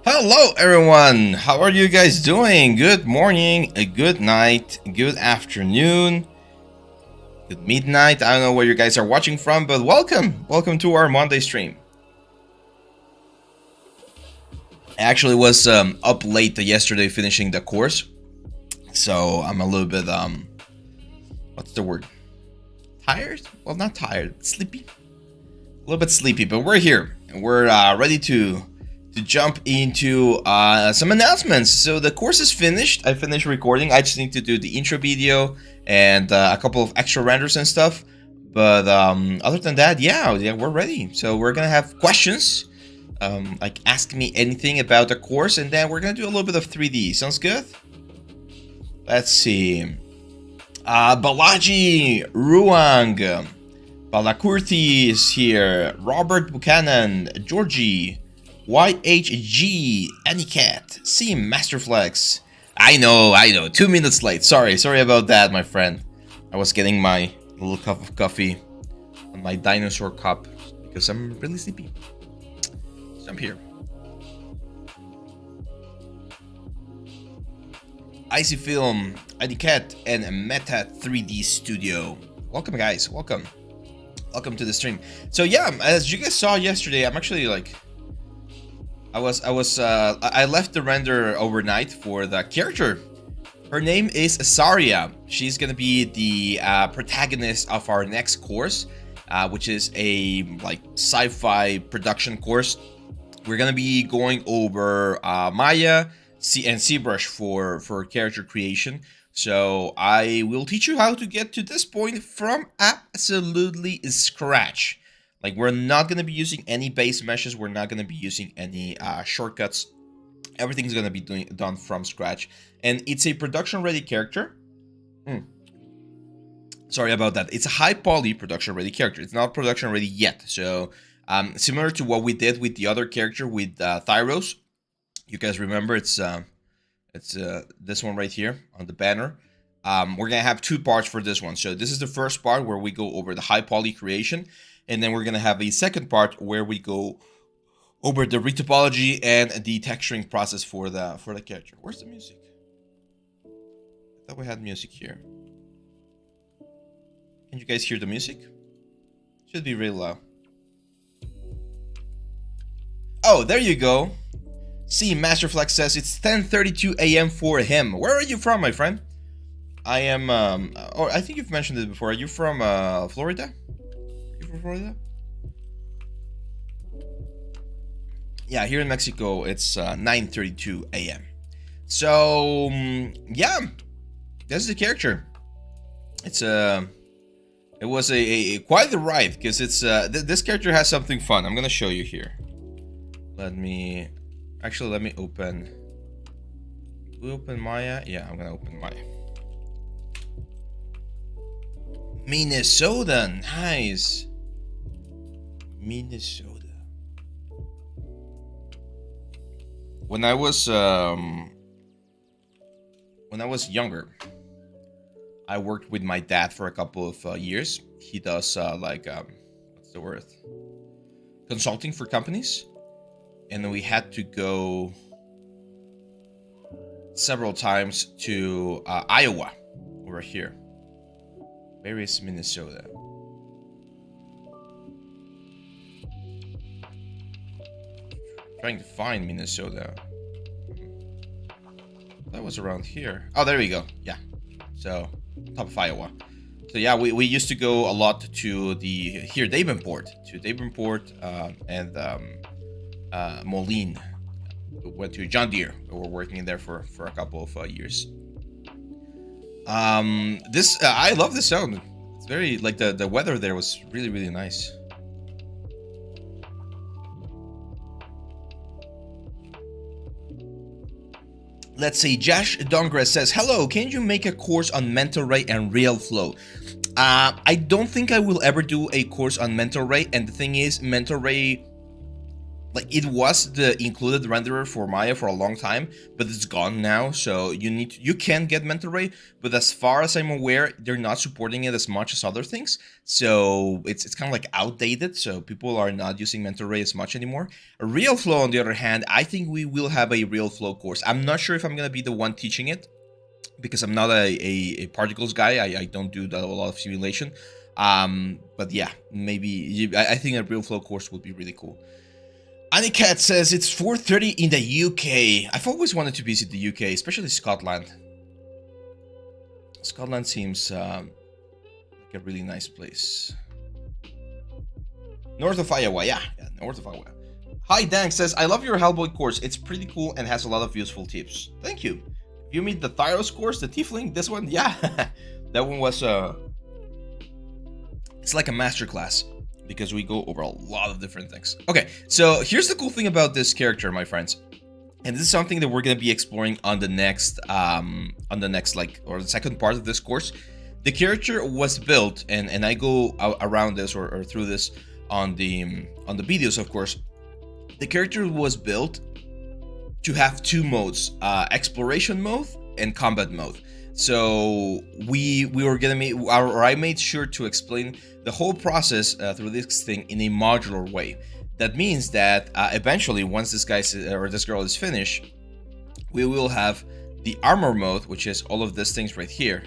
Hello everyone, how are you guys doing? Good morning, good night, good afternoon, good midnight. I don't know where you guys are watching from, but welcome to our Monday stream. I actually was up late yesterday finishing the course, so I'm a little bit what's the word? Tired? Well, not tired, sleepy. A little bit sleepy, but we're here and we're ready to jump into some announcements. So the course is finished. I finished recording. I just need to do the intro video and a couple of extra renders and stuff. But other than that, yeah, we're ready. So we're gonna have questions, like ask me anything about the course, and then we're gonna do a little bit of 3D. Sounds good? Let's see. Balaji Ruang, Balakurti is here. Robert Buchanan, Georgie. YHG, Anycat, C Masterflex. I know, 2 minutes late. Sorry about that, my friend. I was getting my little cup of coffee on my dinosaur cup because I'm really sleepy. So I'm here. Icy Film, Anycat, and Meta 3D Studio. Welcome, guys. Welcome to the stream. So yeah, as you guys saw yesterday, I'm actually like. I left the render overnight for the character. Her name is Saria. She's gonna be the protagonist of our next course, which is a like sci-fi production course. We're gonna be going over Maya and ZBrush for character creation. So I will teach you how to get to this point from absolutely scratch. Like, we're not going to be using any base meshes. We're not going to be using any shortcuts. Everything's going to be done from scratch. And it's a production-ready character. Sorry about that. It's a high-poly production-ready character. It's not production-ready yet. So, similar to what we did with the other character with Thyros. You guys remember, it's this one right here on the banner. We're going to have 2 parts for this one. So, this is the first part where we go over the high-poly creation. And then we're going to have a second part where we go over the retopology and the texturing process for the character. Where's the music? I thought we had music here. Can you guys hear the music? Should be really loud. Oh, there you go. See, Masterflex says it's 10:32 a.m. for him. Where are you from, my friend? I am, or I think you've mentioned it before. Are you from Florida? Florida? Yeah, here in Mexico it's 9:32 a.m. So yeah, that's the character. It was a quite the ride because it's this character has something fun. I'm gonna show you here. Let me open. We open Maya. Yeah, I'm gonna open Maya. Minnesota, nice. Minnesota. When I was younger, I worked with my dad for a couple of years. He does what's the word? Consulting for companies, and we had to go several times to Iowa over here. Where is Minnesota? Trying to find Minnesota. That was around here. Oh, there we go. Yeah. So, top of Iowa. So yeah, we used to go a lot to Davenport, and Moline. We went to John Deere. We were working in there for a couple of years. I love this sound. It's very like the weather there was really nice. Let's see, Josh Dongress says, hello, can you make a course on mental ray and real flow? I don't think I will ever do a course on mental ray, and the thing is, mental ray like it was the included renderer for Maya for a long time, but it's gone now. So you can get mental ray, but as far as I'm aware, they're not supporting it as much as other things. So it's kind of like outdated. So people are not using mental ray as much anymore. Real flow, on the other hand, I think we will have a real flow course. I'm not sure if I'm gonna be the one teaching it, because I'm not a particles guy. I don't do a lot of simulation. But yeah, maybe I think a real flow course would be really cool. Anicat says it's 4:30 in the UK. I've always wanted to visit the UK, especially Scotland. Scotland seems like a really nice place. North of Iowa, yeah, north of Iowa. Hi, Dank says, I love your Hellboy course. It's pretty cool and has a lot of useful tips. Thank you. You mean the Thyros course, the Tiefling? This one? Yeah. That one was, it's like a masterclass, because we go over a lot of different things. Okay, so here's the cool thing about this character, my friends. And this is something that we're going to be exploring on the next, or the second part of this course. The character was built, and I go around this or through this on the videos, of course. The character was built to have two modes, exploration mode and combat mode. So we were gonna make, or I made sure to explain the whole process through this thing in a modular way. That means that eventually, once this guy or this girl is finished, we will have the armor mode, which is all of these things right here,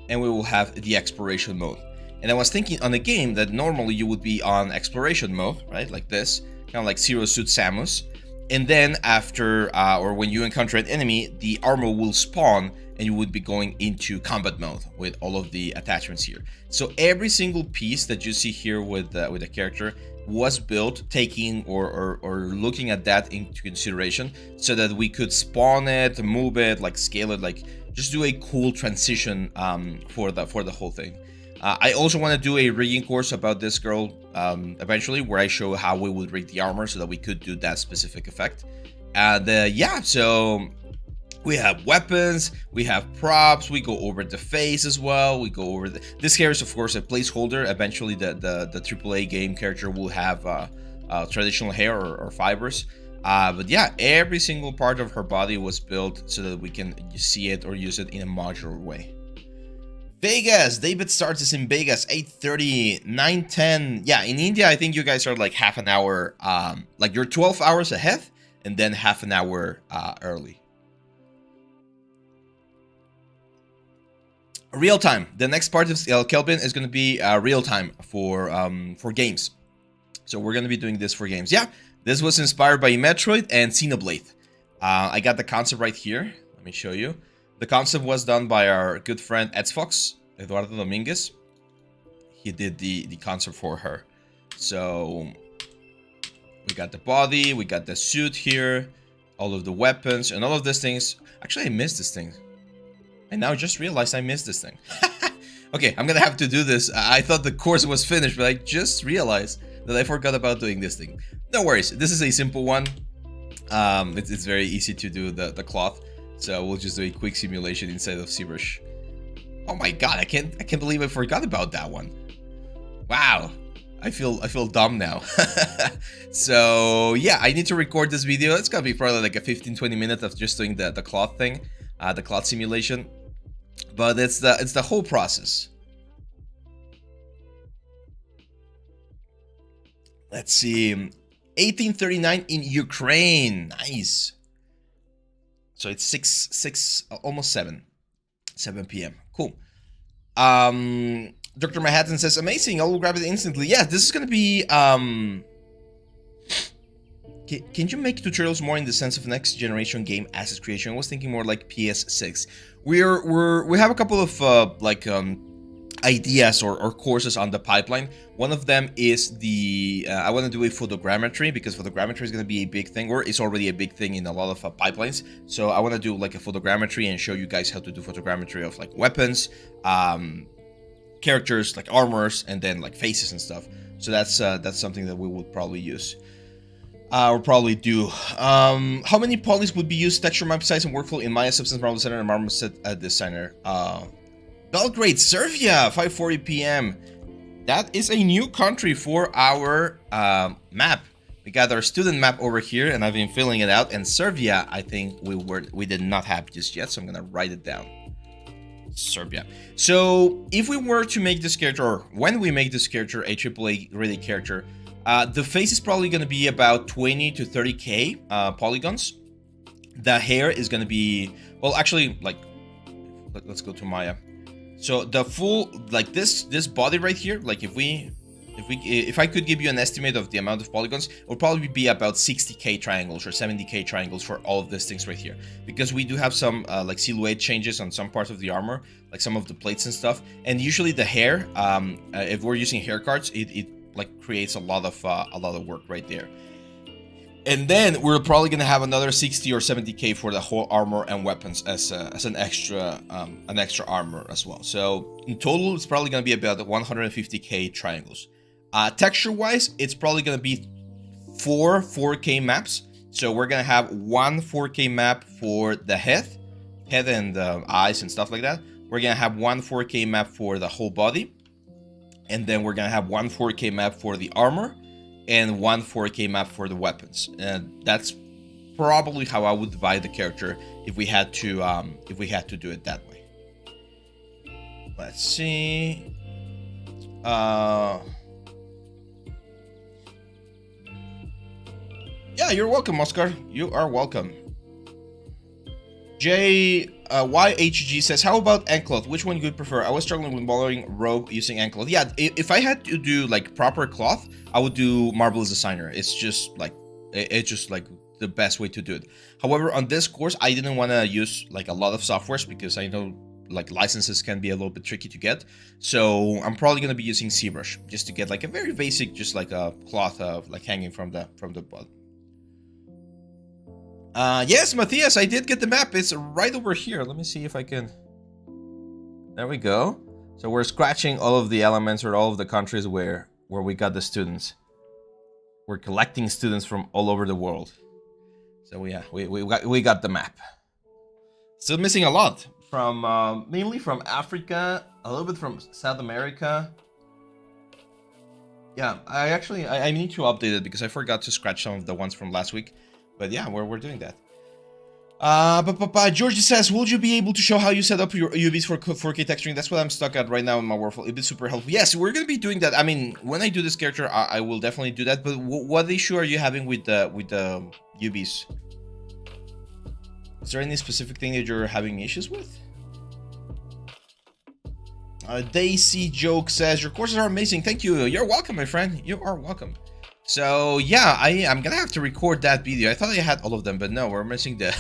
and we will have the exploration mode. And I was thinking on a game that normally you would be on exploration mode, right, like this, kind of like Zero Suit Samus, and then after or when you encounter an enemy, the armor will spawn and you would be going into combat mode with all of the attachments here. So every single piece that you see here with the character was built taking or looking at that into consideration, so that we could spawn it, move it, like scale it, like just do a cool transition for the whole thing. I also want to do a rigging course about this girl eventually, where I show how we would rig the armor so that we could do that specific effect. And yeah, so we have weapons, we have props, we go over the face as well, we go over this here is of course a placeholder. Eventually the AAA game character will have traditional hair or fibers. But yeah, every single part of her body was built so that we can see it or use it in a modular way. Vegas, David starts us in Vegas, 8:30, 9:10. Yeah, in India, I think you guys are like half an hour, like you're 12 hours ahead and then half an hour early. Real time. The next part of Kelvin is going to be real time for games. So we're going to be doing this for games. Yeah, this was inspired by Metroid and Xenoblade. I got the concept right here. Let me show you. The concept was done by our good friend Fox, Eduardo Dominguez. He did the concept for her. So we got the body, we got the suit here, all of the weapons, and all of these things. Actually, I missed this thing. I now just realized I missed this thing. Okay, I'm gonna have to do this. I thought the course was finished, but I just realized that I forgot about doing this thing. No worries, this is a simple one. It's very easy to do the cloth. So we'll just do a quick simulation inside of ZBrush. Oh my god, I can't believe I forgot about that one. Wow. I feel dumb now. So yeah, I need to record this video. It's gonna be probably like a 15-20 minutes of just doing the cloth thing, the cloth simulation. But it's the whole process. Let's see. 1839 in Ukraine. Nice. So it's 6 almost 7 p.m. Cool. Dr. Manhattan says, amazing, I will grab it instantly. Yeah, this is gonna be can you make tutorials more in the sense of next generation game asset creation? I was thinking more like PS6. We have a couple of ideas or courses on the pipeline. One of them is the I want to do a photogrammetry, because photogrammetry is going to be a big thing, or it's already a big thing in a lot of pipelines. So I want to do like a photogrammetry and show you guys how to do photogrammetry of like weapons, characters, like armors, and then like faces and stuff. So that's something that we would probably use. Or probably do. How many polys would be used, texture map size and workflow in Maya Substance Marble Designer and Marble Set Designer? Belgrade, Serbia, 5:40 p.m. That is a new country for our map. We got our student map over here, and I've been filling it out. And Serbia, I think we did not have just yet, so I'm gonna write it down. Serbia. So if we were to make this character, or when we make this character a AAA ready character, the face is probably gonna be about 20 to 30k polygons. The hair is gonna be, well, actually, like, let's go to Maya. So the full, like this body right here, like if I could give you an estimate of the amount of polygons, it would probably be about 60k triangles or 70k triangles for all of these things right here, because we do have some like silhouette changes on some parts of the armor, like some of the plates and stuff. And usually the hair, if we're using hair cards, it like creates a lot of work right there. And then we're probably gonna have another 60 or 70k for the whole armor and weapons as an extra armor as well. So in total, it's probably gonna be about 150k triangles. Texture-wise, it's probably gonna be 4K maps. So we're gonna have one 4K map for the head and the eyes and stuff like that. We're gonna have one 4K map for the whole body, and then we're gonna have one 4K map for the armor, and one 4K map for the weapons. And that's probably how I would divide the character if we had to do it that way. Let's see. Yeah, you're welcome, Oscar. You are welcome. YHG says, how about anklet? Which one you would prefer? I was struggling with modeling robe using anklet. Yeah, if I had to do like proper cloth, I would do Marvelous Designer. It's just like the best way to do it. However, on this course, I didn't want to use like a lot of softwares because I know like licenses can be a little bit tricky to get. So I'm probably gonna be using ZBrush just to get like a very basic, just like a cloth of like hanging from the bottom. Yes, Matthias, I did get the map. It's right over here. Let me see if I can. There we go. So we're scratching all of the elements or all of the countries where we got the students. We're collecting students from all over the world. So yeah, we got the map. Still missing a lot from mainly from Africa, a little bit from South America. Yeah, I need to update it because I forgot to scratch some of the ones from last week. But yeah, we're doing that. George says, will you be able to show how you set up your UVs for 4K texturing? That's what I'm stuck at right now in my workflow. It'd be super helpful. Yes, we're gonna be doing that. I mean, when I do this character, I will definitely do that. But what issue are you having with the UVs? Is there any specific thing that you're having issues with? Daisy Joke says, your courses are amazing. Thank you. You're welcome, my friend. You are welcome. So yeah, I'm gonna have to record that video. I thought I had all of them, but no, we're missing the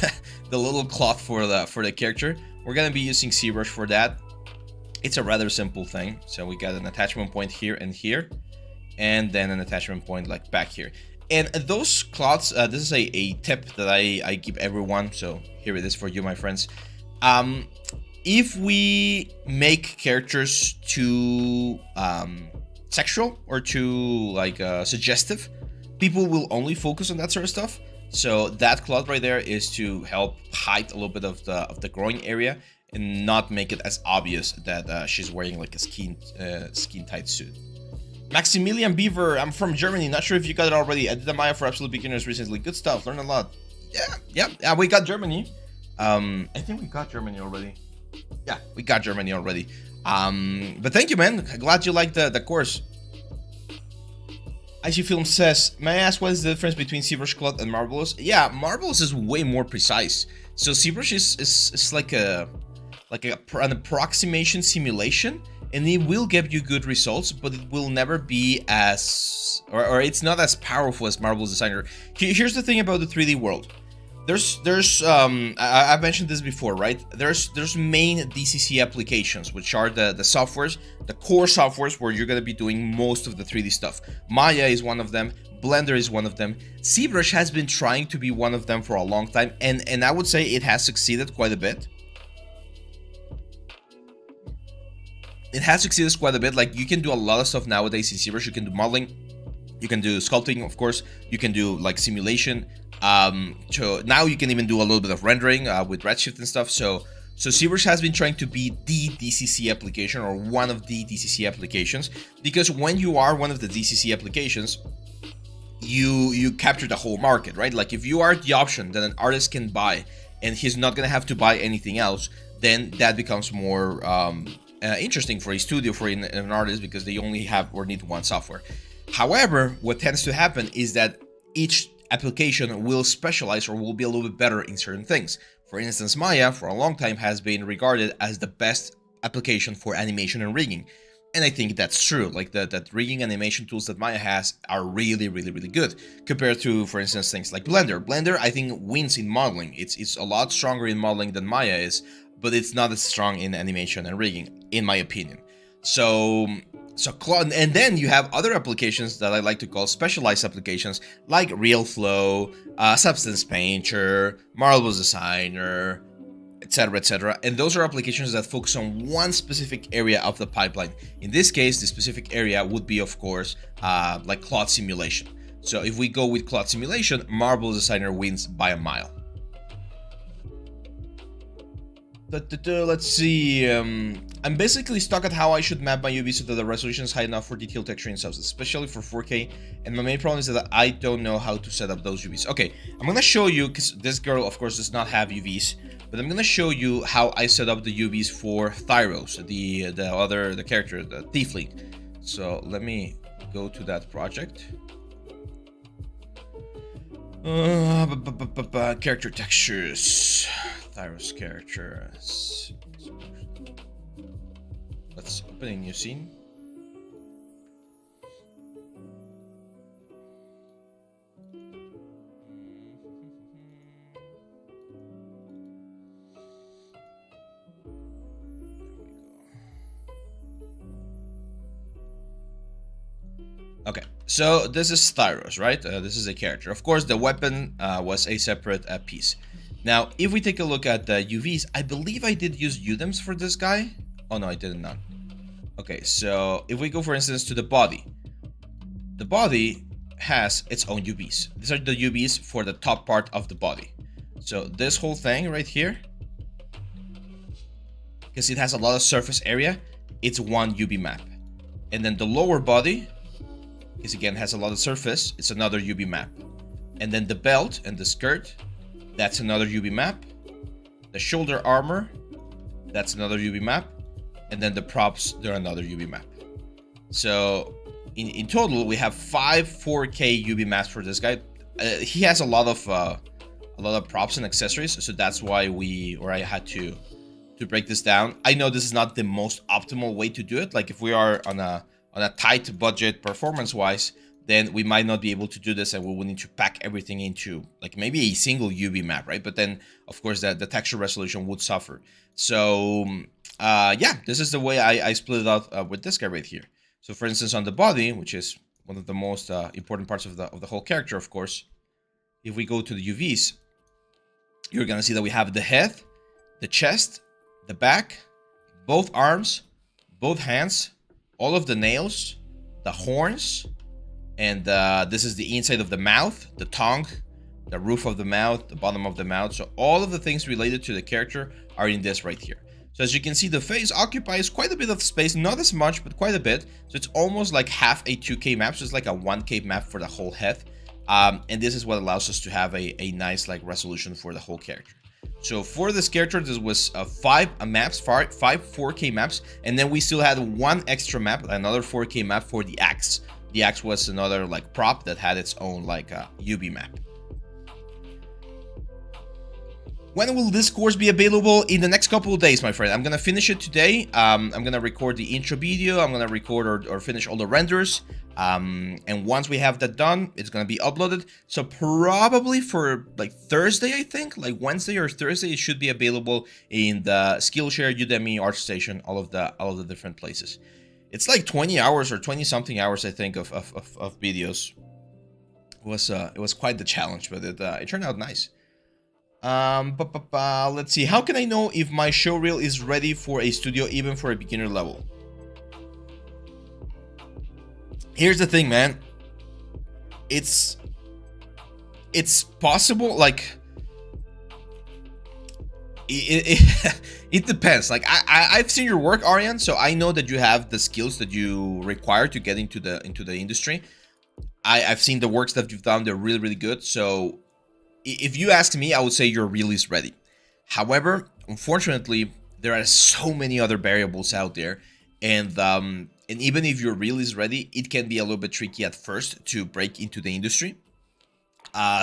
the little cloth for the character. We're gonna be using ZBrush for that. It's a rather simple thing. So we got an attachment point here and here, and then an attachment point like back here. And those cloths, this is a tip that I give everyone. So here it is for you, my friends. If we make characters too sexual or too like suggestive, people will only focus on that sort of stuff. So that cloth right there is to help hide a little bit of the growing area and not make it as obvious that she's wearing like a skin tight suit. Maximilian Beaver, I'm from Germany. Not sure if you got it already. I did a Maya for absolute beginners recently. Good stuff. Learned a lot. Yeah. We got Germany. I think we got Germany already. Yeah, we got Germany already. But thank you, man. Glad you liked the course. IC Film says, may I ask what is the difference between ZBrush Cloth and Marvelous? Yeah, Marvelous is way more precise. So ZBrush is like an approximation simulation, and it will give you good results, but it will never be as or it's not as powerful as Marvelous Designer. Here's the thing about the 3D world. I've mentioned this before, right? There's main DCC applications, which are the softwares, the core softwares where you're gonna be doing most of the 3D stuff. Maya is one of them. Blender is one of them. ZBrush has been trying to be one of them for a long time, and I would say it has succeeded quite a bit. It has succeeded quite a bit. Like, you can do a lot of stuff nowadays in ZBrush. You can do modeling, you can do sculpting, of course. You can do like simulation. So now you can even do a little bit of rendering with Redshift and stuff. So ZBrush has been trying to be the DCC application, or one of the DCC applications, because when you are one of the DCC applications, you capture the whole market, right? Like if you are the option that an artist can buy and he's not gonna have to buy anything else, then that becomes more interesting for a studio, for an artist, because they only have or need one software. However, what tends to happen is that each application will specialize or will be a little bit better in certain things. For instance, Maya for a long time has been regarded as the best application for animation and rigging. And I think that's true. Like that rigging animation tools that Maya has are really, really, really good compared to, for instance, things like Blender. Blender, I think, wins in modeling. It's a lot stronger in modeling than Maya is, but it's not as strong in animation and rigging, in my opinion. So and then you have other applications that I like to call specialized applications, like RealFlow, Substance Painter, Marble Designer, etc., etc. And those are applications that focus on one specific area of the pipeline. In this case, the specific area would be, of course, like cloth simulation. So if we go with cloth simulation, Marble Designer wins by a mile. Let's see. I'm basically stuck at how I should map my UV so that the resolution is high enough for detailed texturing subs, especially for 4K. And my main problem is that I don't know how to set up those UVs. Okay, I'm gonna show you, because this girl, of course, does not have UVs, but I'm gonna show you how I set up the UVs for Thyros, the character, the Tiefling. So let me go to that project. Character textures. Thyros characters. Let's open a new scene. Okay, so this is Thyros, right? This is a character. Of course, the weapon was a separate piece. Now, if we take a look at the UVs, I believe I did use UDEMs for this guy. Oh no, I did not. Okay, so if we go, for instance, to the body has its own UVs. These are the UVs for the top part of the body. So this whole thing right here, because it has a lot of surface area, it's one UV map. And then the lower body, because again has a lot of surface, it's another UV map. And then the belt and the skirt, that's another UV map. The shoulder armor, that's another UV map. And then the props, they're another UV map. So in total, we have 5 4K UV maps for this guy. He has a lot of props and accessories, so that's why I had to break this down. I know this is not the most optimal way to do it. Like if we are on a tight budget performance-wise, then we might not be able to do this, and we will need to pack everything into like maybe a single UV map, right? But then, of course, the texture resolution would suffer. So, yeah, this is the way I split it out with this guy right here. So, for instance, on the body, which is one of the most important parts of the whole character, of course, if we go to the UVs, you're gonna see that we have the head, the chest, the back, both arms, both hands, all of the nails, the horns. And this is the inside of the mouth, the tongue, the roof of the mouth, the bottom of the mouth. So all of the things related to the character are in this right here. So as you can see, the face occupies quite a bit of space, not as much, but quite a bit. So it's almost like half a 2K map. So it's like a 1K map for the whole head. And this is what allows us to have a nice like resolution for the whole character. So for this character, this was 5 maps, 5 4K maps. And then we still had one extra map, another 4K map for the axe. The axe was another like prop that had its own like UV map. When will this course be available? In the next couple of days, my friend. I'm gonna finish it today. I'm gonna record the intro video. I'm gonna record or finish all the renders. And once we have that done, it's gonna be uploaded. So probably for like Thursday, I think, like Wednesday or Thursday, it should be available in the Skillshare, Udemy, ArtStation, all of the different places. It's like 20 hours or 20 something hours, I think, of videos. It was quite the challenge, but it turned out nice. Let's see. How can I know if my showreel is ready for a studio, even for a beginner level? Here's the thing, man. It's possible. Like it depends. Like I've seen your work, Arian, so I know that you have the skills that you require to get into the industry. I've seen the works that you've done. They're really, really good. So if you ask me, I would say your reel is ready. However, unfortunately, there are so many other variables out there, and even if your reel is ready, it can be a little bit tricky at first to break into the industry.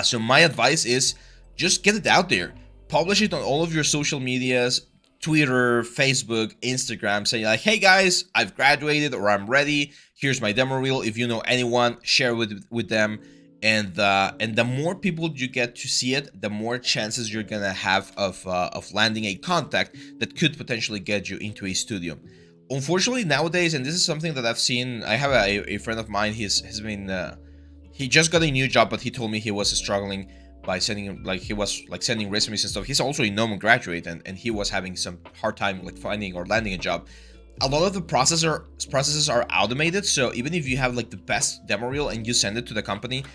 So my advice is just get it out there, publish it on all of your social medias, Twitter, Facebook, Instagram, say like, hey guys, I've graduated or I'm ready. Here's my demo reel. If you know anyone, share with them. And the more people you get to see it, the more chances you're gonna have of landing a contact that could potentially get you into a studio. Unfortunately, nowadays, and this is something that I've seen, I have a friend of mine. He just got a new job, but he told me he was struggling by sending sending resumes and stuff. He's also a Nomen graduate, and he was having some hard time like finding or landing a job. A lot of the processes are automated, so even if you have like the best demo reel and you send it to the company,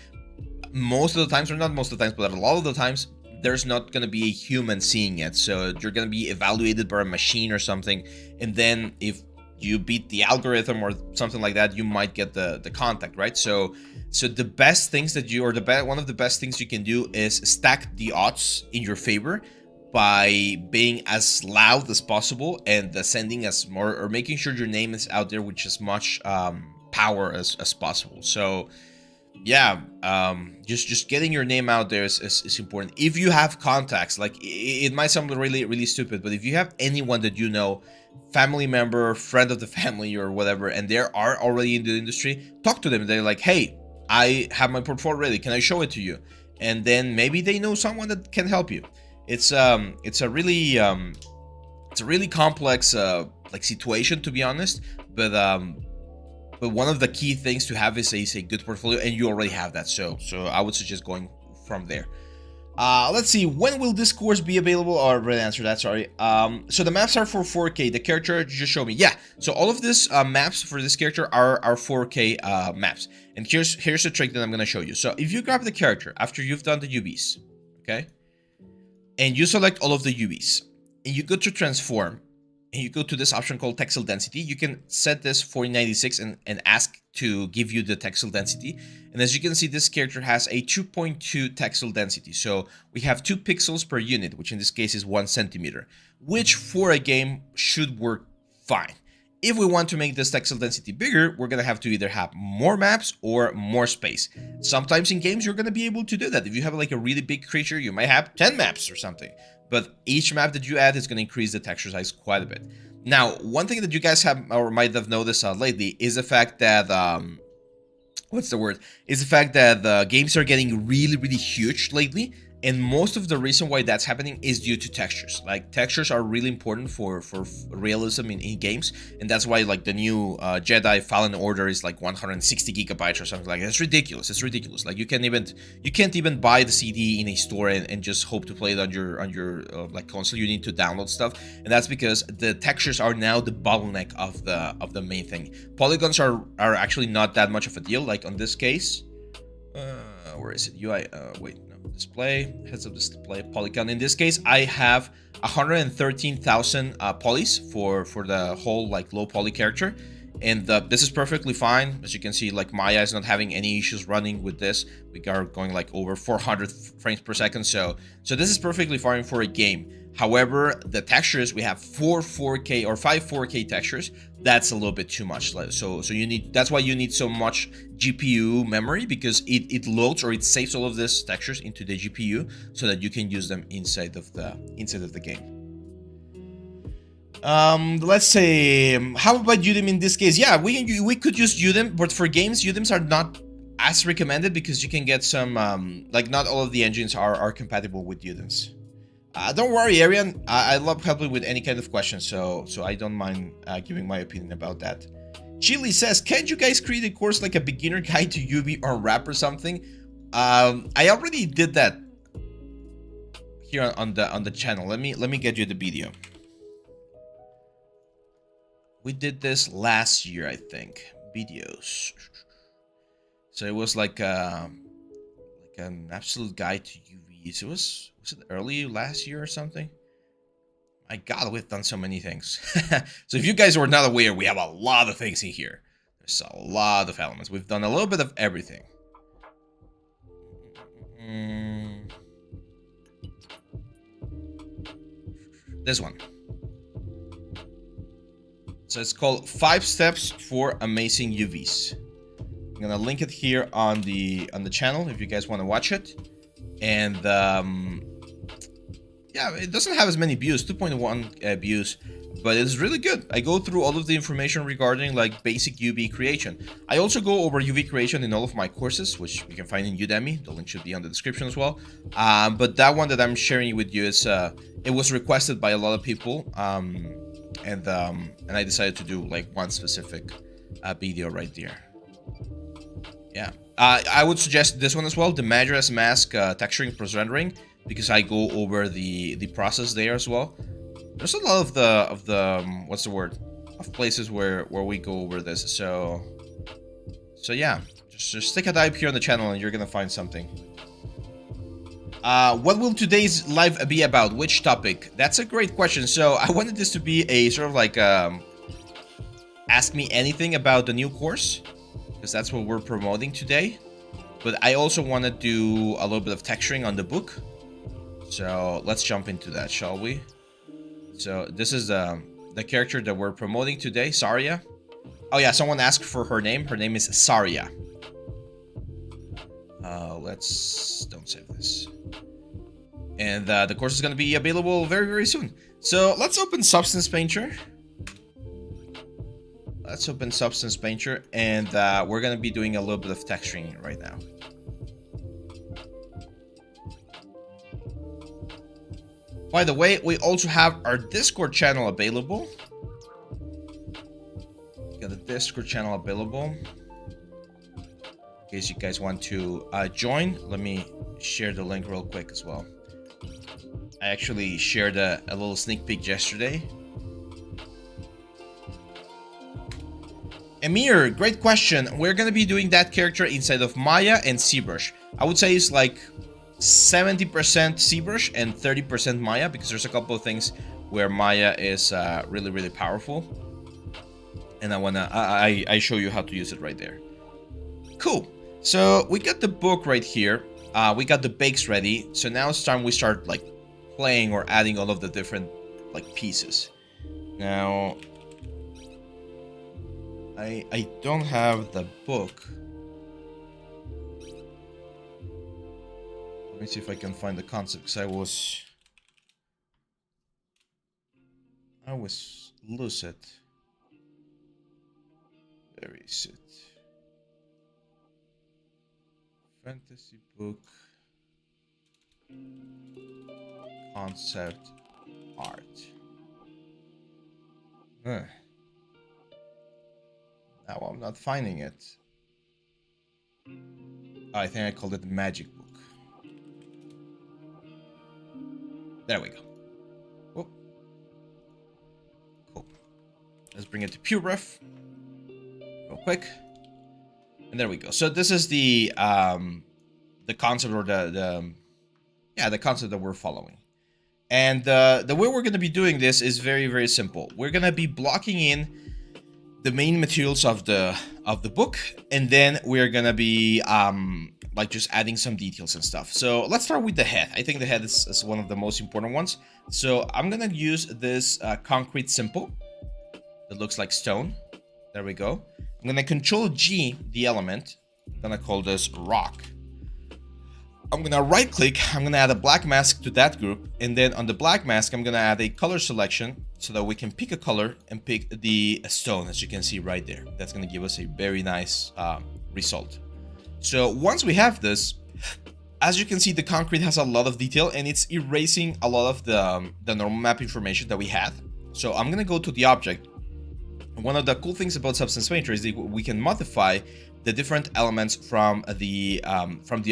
most of the times, or not most of the times, but a lot of the times, there's not going to be a human seeing it. So you're going to be evaluated by a machine or something, and then if you beat the algorithm or something like that, you might get the contact, right? So the best things that you, or one of the best things you can do is stack the odds in your favor by being as loud as possible and sending as more, or making sure your name is out there with as much power as possible. So yeah, just getting your name out there is important. If you have contacts, like it might sound really, really stupid, but if you have anyone that you know, family member, friend of the family or whatever, and they are already in the industry, talk to them. They're like, hey, I have my portfolio ready, can I show it to you? And then maybe they know someone that can help you. It's a really complex like situation, to be honest, but one of the key things to have is a good portfolio, and you already have that. So I would suggest going from there. Let's see, when will this course be available? Or already answered that, sorry. So the maps are for 4K. The character just showed me. Yeah, so all of this maps for this character are 4K maps. And here's the trick that I'm gonna show you. So if you grab the character after you've done the UVs, okay, and you select all of the UVs, and you go to transform, and you go to this option called textile density, you can set this 4096 and ask to give you the textile density. And as you can see, this character has a 2.2 textile density. So we have 2 pixels per unit, which in this case is 1 centimeter, which for a game should work fine. If we want to make this textile density bigger, we're going to have to either have more maps or more space. Sometimes in games, you're going to be able to do that. If you have like a really big creature, you might have 10 maps or something. But each map that you add is going to increase the texture size quite a bit. Now, one thing that you guys have or might have noticed lately is the fact that is the fact that the games are getting really, really huge lately. And most of the reason why that's happening is due to textures. Like, textures are really important for realism in games, and that's why like the new Jedi Fallen Order is like 160 gigabytes or something like that. It's ridiculous. It's ridiculous. Like you can't even buy the CD in a store and just hope to play it on your like console. You need to download stuff, and that's because the textures are now the bottleneck of the main thing. Polygons are actually not that much of a deal. Like on this case, where is it? UI. Wait. Display, heads up display, polygon. In this case, I have 113,000 polys for the whole like low poly character, and this is perfectly fine. As you can see, like Maya is not having any issues running with this. We are going like over 400 frames per second, so this is perfectly fine for a game. However, the textures, we have 4 4K or 5 4K textures. That's a little bit too much. So you need, that's why you need so much GPU memory, because it loads or it saves all of these textures into the GPU so that you can use them inside of the game. Let's say, how about Udemy in this case? Yeah, we could use Udemy, but for games, Udemy are not as recommended because you can get some like not all of the engines are compatible with Udemy. Don't worry, Arian. I love helping with any kind of question, so I don't mind giving my opinion about that. Chili says, can't you guys create a course like a beginner guide to UV or wrap or something? I already did that here on the channel. Let me get you the video. We did this last year, I think. Videos. So it was like an absolute guide to UVs. Was it early last year or something? My God, we've done so many things. So if you guys were not aware, we have a lot of things in here. There's a lot of elements. We've done a little bit of everything. This one. So it's called 5 Steps for Amazing UVs. I'm gonna link it here on the channel if you guys want to watch it. And yeah, it doesn't have as many views, 2.1 views, but it's really good. I go through all of the information regarding like basic UV creation. I also go over UV creation in all of my courses, which you can find in Udemy. The link should be on the description as well. But that one that I'm sharing with you is it was requested by a lot of people, and I decided to do like one specific video right there. Yeah, I would suggest this one as well, the Madras mask texturing plus rendering, because I go over the process there as well. There's a lot of the what's the word, of places where we go over this. So yeah, just take a dive here on the channel and you're gonna find something. What will today's live be about? Which topic? That's a great question. So I wanted this to be a sort of like ask me anything about the new course, because that's what we're promoting today. But I also want to do a little bit of texturing on the book. So let's jump into that, shall we? So this is the character that we're promoting today, Saria. Oh yeah, someone asked for her name. Her name is Saria. Don't save this. And the course is going to be available very, very soon. So let's open Substance Painter. Let's open Substance Painter, and we're going to be doing a little bit of texturing right now. By the way, we also have our Discord channel available. Got the Discord channel available. In case you guys want to join, let me share the link real quick as well. I actually shared a little sneak peek yesterday. Emir, great question. We're going to be doing that character inside of Maya and ZBrush. I would say it's like 70% ZBrush and 30% Maya, because there's a couple of things where Maya is really, really powerful. And I show you how to use it right there. Cool. So we got the book right here. We got the bakes ready. So now it's time we start like playing or adding all of the different like pieces. Now, I don't have the book. Let me see if I can find the concept, because I was lucid. Where is it? Fantasy book. Concept art. Now I'm not finding it. I think I called it Magic Book. There we go. Oh. Cool. Let's bring it to pure ref real quick. And there we go. So this is the concept, or the concept that we're following. And the way we're going to be doing this is very, very simple. We're going to be blocking in the main materials of the book, and then we're going to be like just adding some details and stuff. So let's start with the head. I think the head is one of the most important ones. So I'm going to use this concrete simple that looks like stone. There we go. I'm going to Control G the element. I'm going to call this rock. I'm going to right click. I'm going to add a black mask to that group. And then on the black mask, I'm going to add a color selection so that we can pick a color and pick the stone, as you can see right there. That's going to give us a very nice result. So once we have this, as you can see, the concrete has a lot of detail and it's erasing a lot of the normal map information that we had. So I'm going to go to the object. One of the cool things about Substance Painter is that we can modify the different elements from the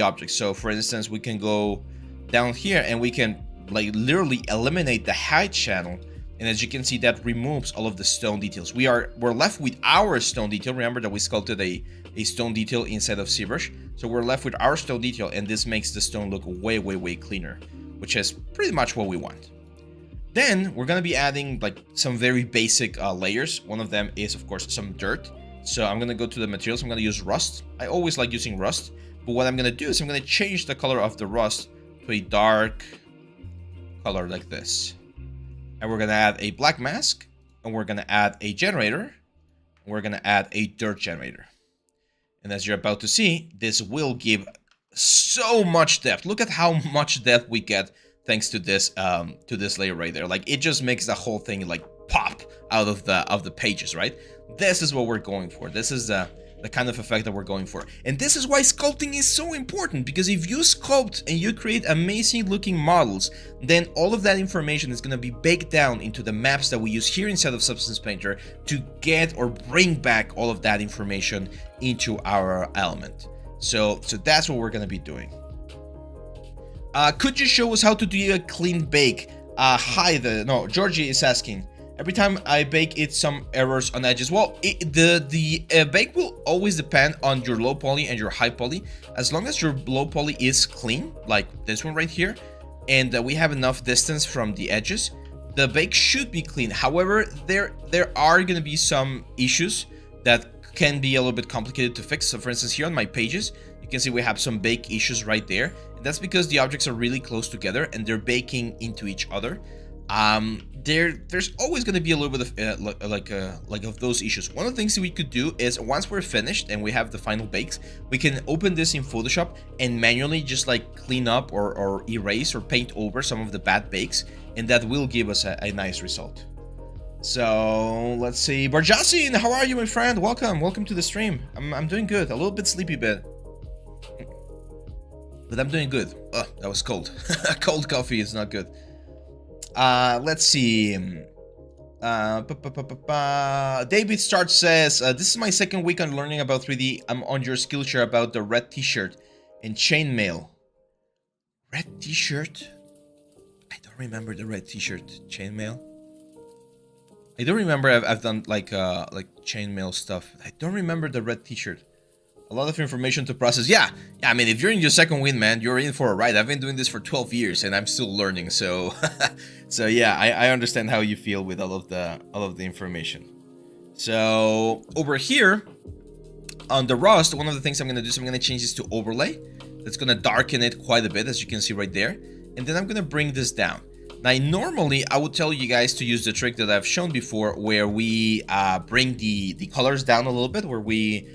object. So for instance, we can go down here and we can like literally eliminate the height channel, and as you can see, that removes all of the stone details. We're left with our stone detail. Remember that we sculpted a stone detail inside of ZBrush, so we're left with our stone detail, and this makes the stone look way, way, way cleaner, which is pretty much what we want. Then we're going to be adding like some very basic layers. One of them is, of course, some dirt. So I'm going to go to the materials. I'm going to use rust. I always like using rust But what I'm gonna do is I'm gonna change the color of the rust to a dark color like this. And we're gonna add a black mask, and we're gonna add a generator, and we're gonna add a dirt generator. And as you're about to see, this will give so much depth. Look at how much depth we get thanks to this layer right there. Like, it just makes the whole thing like pop out of the pages, right? This is what we're going for. This is the kind of effect that we're going for. And this is why sculpting is so important, because if you sculpt and you create amazing looking models, then all of that information is going to be baked down into the maps that we use here inside of Substance Painter to get or bring back all of that information into our element. So that's what we're going to be doing. Could you show us how to do a clean bake? Georgie is asking. Every time I bake, it's some errors on edges. Well, the bake will always depend on your low poly and your high poly. As long as your low poly is clean, like this one right here, and we have enough distance from the edges, the bake should be clean. However, there are going to be some issues that can be a little bit complicated to fix. So for instance, here on my pages, you can see we have some bake issues right there. And that's because the objects are really close together and they're baking into each other. There's always going to be a little bit of of those issues. One of the things that we could do is, once we're finished and we have the final bakes, we can open this in Photoshop and manually just like clean up or erase or paint over some of the bad bakes, and that will give us a nice result. So let's see, Barjasin, how are you, my friend? Welcome to the stream. I'm doing good. A little bit sleepy, but I'm doing good. Oh, that was cold. Cold coffee is not good. Let's see. David Starch says, this is my second week on learning about 3D. I'm on your Skillshare about the red t-shirt and chainmail. Red t-shirt? I don't remember the red t-shirt. Chainmail? I don't remember. I've done like chainmail stuff. I don't remember the red t-shirt. A lot of information to process. Yeah, I mean, if you're in your second win, man, you're in for a ride. I've been doing this for 12 years and I'm still learning. So, yeah, I understand how you feel with all of the information. So over here on the rust, one of the things I'm going to do is I'm going to change this to overlay. That's going to darken it quite a bit, as you can see right there. And then I'm going to bring this down. Now, normally I would tell you guys to use the trick that I've shown before, where we bring the colors down a little bit, where we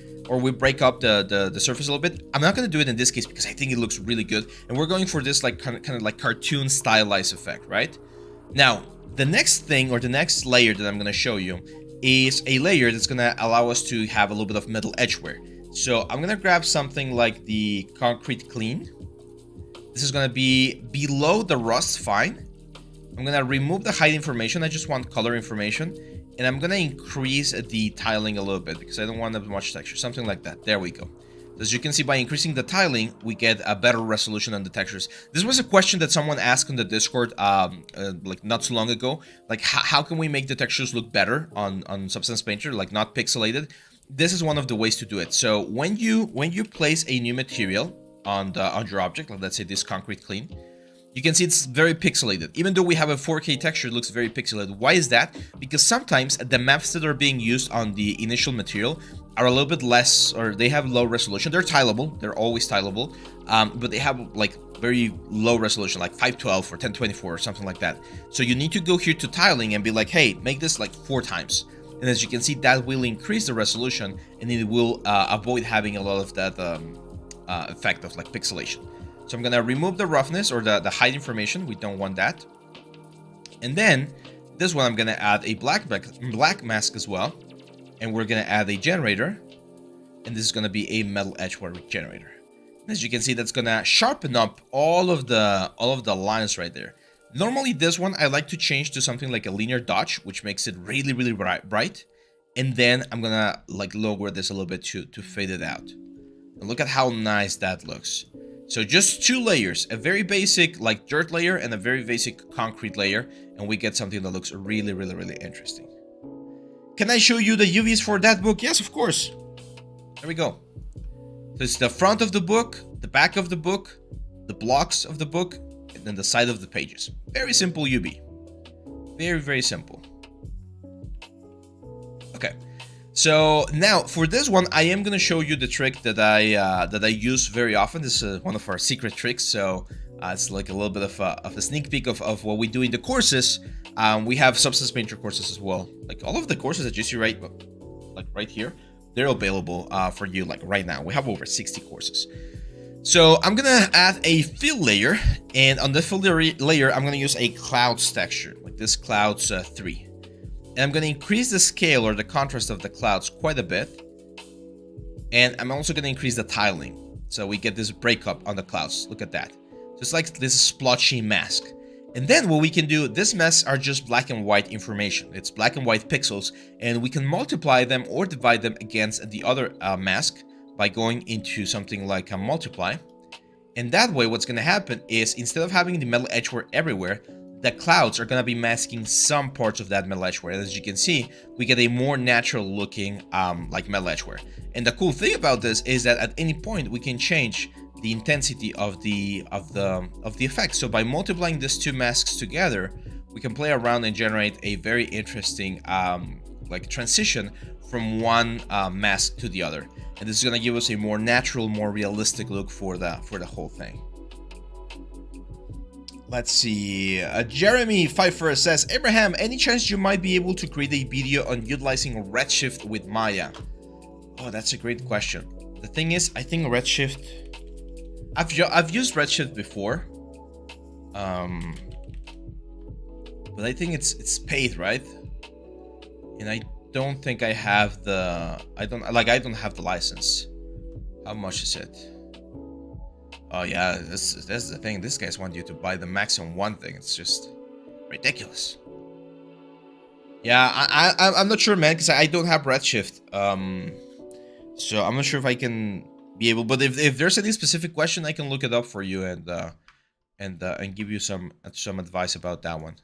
break up the surface a little bit. I'm not going to do it in this case because I think it looks really good. And we're going for this like kind of like cartoon stylized effect, right? Now, the next thing, or the next layer that I'm going to show you, is a layer that's going to allow us to have a little bit of metal edgeware. So I'm going to grab something like the concrete clean. This is going to be below the rust fine. I'm going to remove the height information. I just want color information. And I'm going to increase the tiling a little bit because I don't want that much texture. Something like that. There we go. As you can see, by increasing the tiling, we get a better resolution on the textures. This was a question that someone asked on the Discord like not so long ago. Like, how can we make the textures look better on Substance Painter, like not pixelated? This is one of the ways to do it. So when you place a new material on your object, like let's say this concrete clean, you can see it's very pixelated. Even though we have a 4K texture, it looks very pixelated. Why is that? Because sometimes the maps that are being used on the initial material are a little bit less, or they have low resolution. They're tileable. They're always tileable. But they have like very low resolution, like 512 or 1024 or something like that. So you need to go here to tiling and be like, hey, make this like 4 times. And as you can see, that will increase the resolution and it will avoid having a lot of that effect of like pixelation. So I'm going to remove the roughness or the height information. We don't want that. And then this one, I'm going to add a black mask as well. And we're going to add a generator. And this is going to be a metal edgeware generator. As you can see, that's going to sharpen up all of the lines right there. Normally this one, I like to change to something like a linear dodge, which makes it really, really bright. And then I'm going to like lower this a little bit to fade it out. And look at how nice that looks. So just 2 layers, a very basic like dirt layer and a very basic concrete layer, and we get something that looks really, really, really interesting. Can I show you the UVs for that book? Yes, of course. There we go. So it's the front of the book, the back of the book, the blocks of the book, and then the side of the pages. Very simple UV. Very, very simple. Okay. So now for this one, I am gonna show you the trick that I use very often. This is one of our secret tricks. So it's like a little bit of a sneak peek of what we do in the courses. We have Substance Painter courses as well. Like all of the courses that you see right here, they're available for you like right now. We have over 60 courses. So I'm gonna add a fill layer, and on the fill layer, I'm gonna use a clouds texture, like this clouds 3. And I'm going to increase the scale or the contrast of the clouds quite a bit. And I'm also going to increase the tiling. So we get this breakup on the clouds. Look at that. Just like this splotchy mask. And then what we can do, this masks are just black and white information. It's black and white pixels. And we can multiply them or divide them against the other mask by going into something like a multiply. And that way what's going to happen is instead of having the metal edgeware everywhere, the clouds are going to be masking some parts of that metal edgeware. As you can see, we get a more natural looking like metal edgeware. And the cool thing about this is that at any point we can change the intensity of the effect. So by multiplying these two masks together, we can play around and generate a very interesting like transition from one mask to the other. And this is going to give us a more natural, more realistic look for the whole thing. Let's see. Jeremy Pfeiffer says, Abraham, any chance you might be able to create a video on utilizing Redshift with Maya? Oh, that's a great question. The thing is, I think Redshift, I've used Redshift before, but I think it's paid, right? And I don't think I have the I don't have the license. How much is it? Oh yeah, that's the thing. These guys want you to buy the maximum one thing. It's just ridiculous. Yeah, I'm not sure, man, because I don't have Redshift. So I'm not sure if I can be able. But if there's any specific question, I can look it up for you and give you some advice about that one.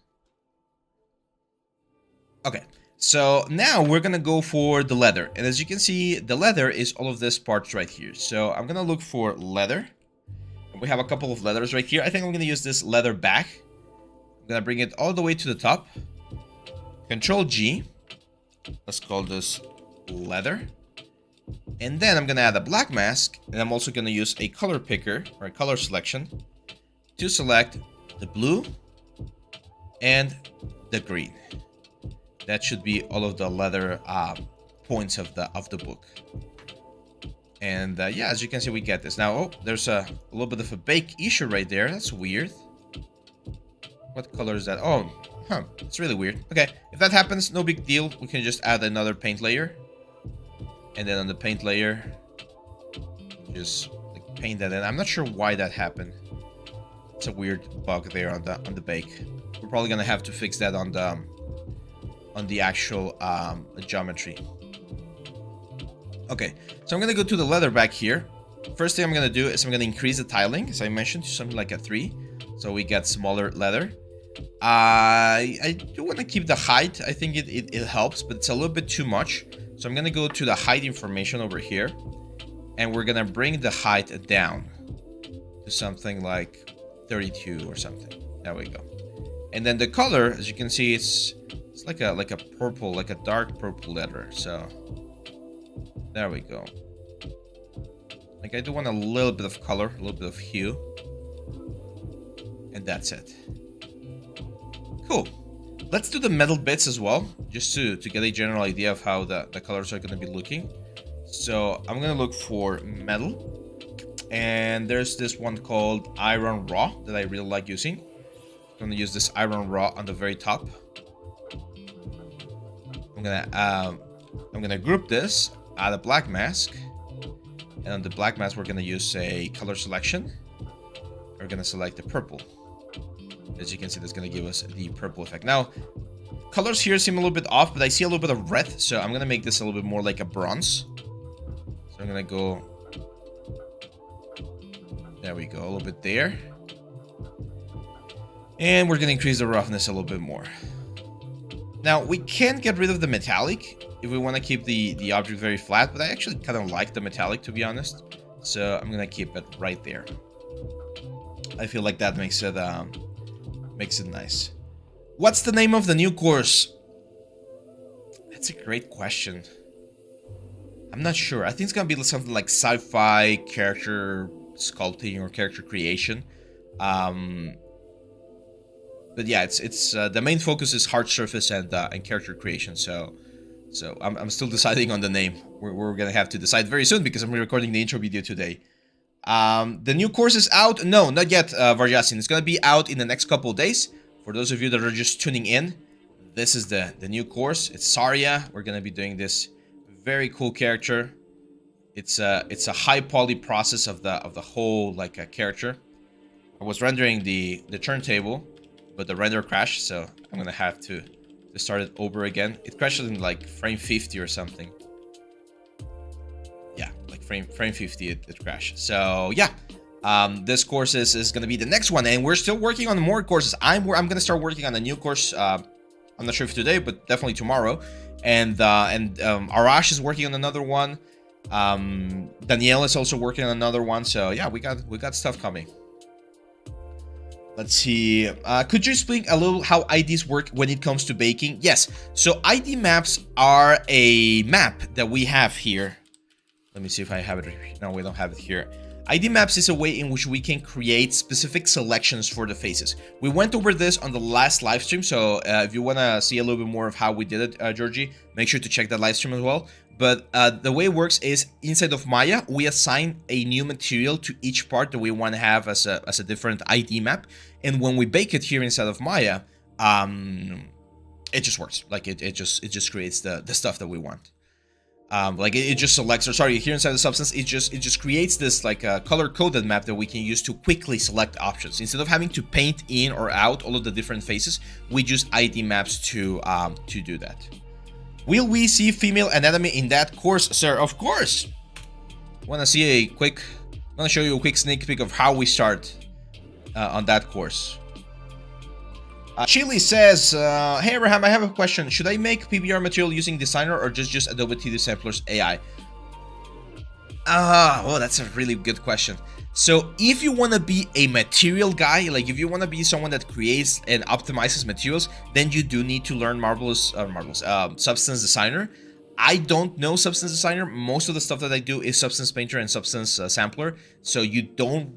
Okay, so now we're gonna go for the leather, and as you can see, the leather is all of this parts right here. So I'm gonna look for leather. We have a couple of leathers right here. I think I'm going to use this leather back. I'm going to bring it all the way to the top. Control G. Let's call this leather. And then I'm going to add a black mask. And I'm also going to use a color picker or a color selection to select the blue and the green. That should be all of the leather points of the book. And yeah, as you can see, we get this. Now, oh, there's a little bit of a bake issue right there. That's weird. What color is that? Oh, huh. It's really weird. Okay, if that happens, no big deal. We can just add another paint layer. And then on the paint layer, just like, paint that in. I'm not sure why that happened. It's a weird bug there on the bake. We're probably gonna have to fix that on the actual geometry. Okay, so I'm gonna go to the leather back here. First thing I'm gonna do is I'm gonna increase the tiling, as I mentioned, to something like a 3, so we get smaller leather. I do want to keep the height. I think it helps, but it's a little bit too much. So I'm gonna go to the height information over here, and we're gonna bring the height down to something like 32 or something. There we go. And then the color, as you can see, it's like a purple, like a dark purple leather. So there we go. Like I do want a little bit of color, a little bit of hue. And that's it. Cool. Let's do the metal bits as well, just to get a general idea of how the colors are going to be looking. So I'm going to look for metal. And there's this one called Iron Raw that I really like using. I'm going to use this Iron Raw on the very top. I'm gonna group this, add a black mask, and on the black mask we're gonna use a color selection. We're gonna select the purple. As you can see, that's gonna give us the purple effect. Now, colors here seem a little bit off, but I see a little bit of red, so I'm gonna make this a little bit more like a bronze. So I'm gonna go. There we go, a little bit there. And we're gonna increase the roughness a little bit more. Now, we can get rid of the metallic if we want to keep the object very flat, but I actually kind of like the metallic, to be honest. So I'm gonna keep it right there. I feel like that makes it nice. What's the name of the new course? That's a great question. I'm not sure. I think it's gonna be something like sci-fi character sculpting or character creation. But yeah, it's the main focus is hard surface and character creation. So I'm still deciding on the name. We're gonna have to decide very soon because I'm recording the intro video today. The new course is out. No, not yet, Varjasin. It's gonna be out in the next couple of days. For those of you that are just tuning in, this is the new course. It's Saria. We're gonna be doing this very cool character. It's a high poly process of the whole like a character. I was rendering the turntable, but the render crashed, so I'm gonna have to start it over again. It crashed in like frame 50 or something. Yeah, like frame 50 it crashed. So yeah, this course is gonna be the next one, and we're still working on more courses. I'm gonna start working on a new course. I'm not sure if today, but definitely tomorrow. And Arash is working on another one. Danielle is also working on another one. So yeah, we got stuff coming. Let's see. Could you explain a little how IDs work when it comes to baking? Yes. So ID maps are a map that we have here. Let me see if I have it. No, we don't have it here. ID maps is a way in which we can create specific selections for the faces. We went over this on the last live stream, so if you want to see a little bit more of how we did it, Georgie, make sure to check that live stream as well. But the way it works is inside of Maya, we assign a new material to each part that we want to have as a different ID map. And when we bake it here inside of Maya, it just works. Like it just creates the stuff that we want. Like it just selects, or sorry, here inside the substance, it just creates this like a color coded map that we can use to quickly select options. Instead of having to paint in or out all of the different faces, we use ID maps to do that. Will we see female anatomy in that course, sir? Of course. Want to see I'm gonna show you a quick sneak peek of how we start on that course. Chili says, hey Abraham, I have a question. Should I make PBR material using Designer or just Adobe 3D Sampler's AI? Oh, that's a really good question. So if you want to be a material guy, like if you want to be someone that creates and optimizes materials, then you do need to learn Substance Designer. I don't know Substance Designer. Most of the stuff that I do is Substance Painter and Substance Sampler. So you don't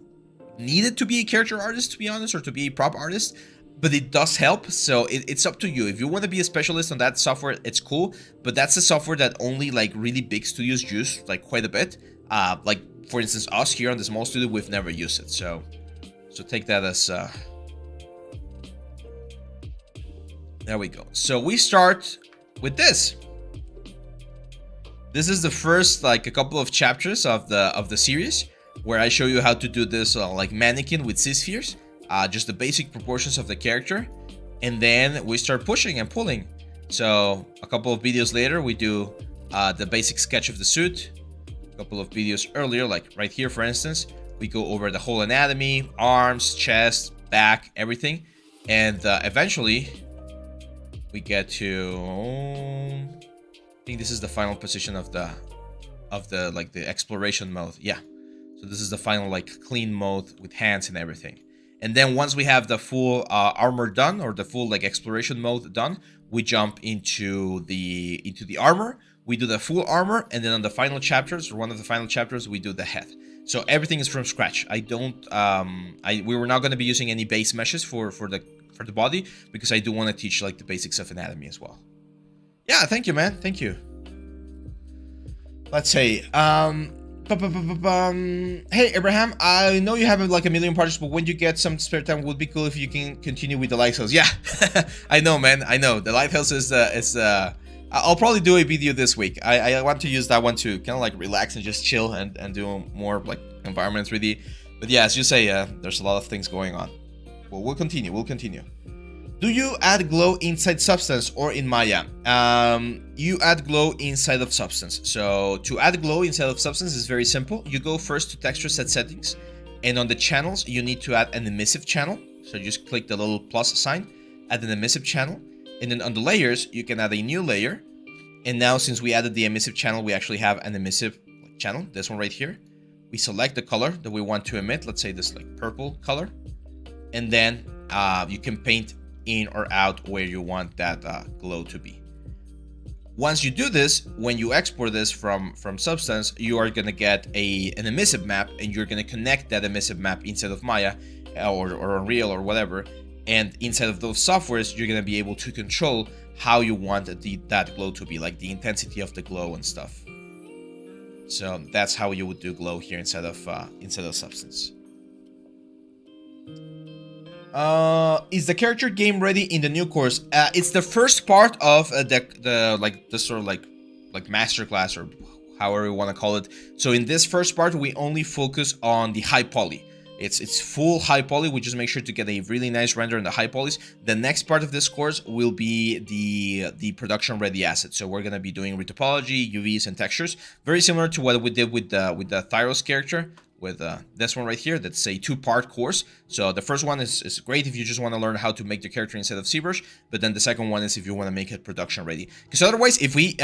need it to be a character artist, to be honest, or to be a prop artist. But it does help, so it's up to you. If you want to be a specialist on that software, it's cool. But that's a software that only like really big studios use, like quite a bit. Like for instance, us here on the small studio, we've never used it. So take that as there we go. So we start with this. This is the first like a couple of chapters of the series where I show you how to do this like mannequin with C-spheres. Just the basic proportions of the character, and then we start pushing and pulling. So a couple of videos later, we do the basic sketch of the suit. A couple of videos earlier, like right here, for instance, we go over the whole anatomy, arms, chest, back, everything, and eventually we get to. I think this is the final position of the like the exploration mode. Yeah. So this is the final like clean mode with hands and everything. And then once we have the full armor done, or the full like exploration mode done, we jump into the armor. We do the full armor, and then on the final chapters, or one of the final chapters, we do the head. So everything is from scratch. We were not going to be using any base meshes for the body, because I do want to teach like the basics of anatomy as well. Yeah, thank you, man. Thank you. Let's say hey Abraham, I know you have like a million projects, but when you get some spare time, would be cool if you can continue with the Lighthouse. Yeah, I know, man. I know the Lighthouse is I'll probably do a video this week. I want to use that one to kind of like relax and just chill and do more like environment 3D. But yeah, as you say, there's a lot of things going on. Well, we'll continue. Do you add glow inside Substance or in Maya? You add glow inside of Substance. So to add glow inside of Substance is very simple. You go first to texture set settings, and on the channels, you need to add an emissive channel. So just click the little plus sign, add an emissive channel, and then on the layers, you can add a new layer. And now since we added the emissive channel, we actually have an emissive channel, this one right here. We select the color that we want to emit. Let's say this like purple color. And then you can paint in or out where you want that glow to be. Once you do this, when you export this from Substance, you are going to get an emissive map, and you're going to connect that emissive map inside of Maya or Unreal or whatever. And inside of those softwares, you're going to be able to control how you want that glow to be, like the intensity of the glow and stuff. So that's how you would do glow here inside of Substance. Is the character game ready in the new course? It's the first part of the sort of like masterclass, or however you want to call it. So in this first part, we only focus on the high poly. It's full high poly. We just make sure to get a really nice render in the high polys. The next part of this course will be the production ready assets. So we're gonna be doing retopology, UVs, and textures, very similar to what we did with the Thyros character. With this one right here, that's a 2-part course. So the first one is great if you just want to learn how to make the character inside of ZBrush, but then the second one is if you want to make it production ready. Because otherwise, if we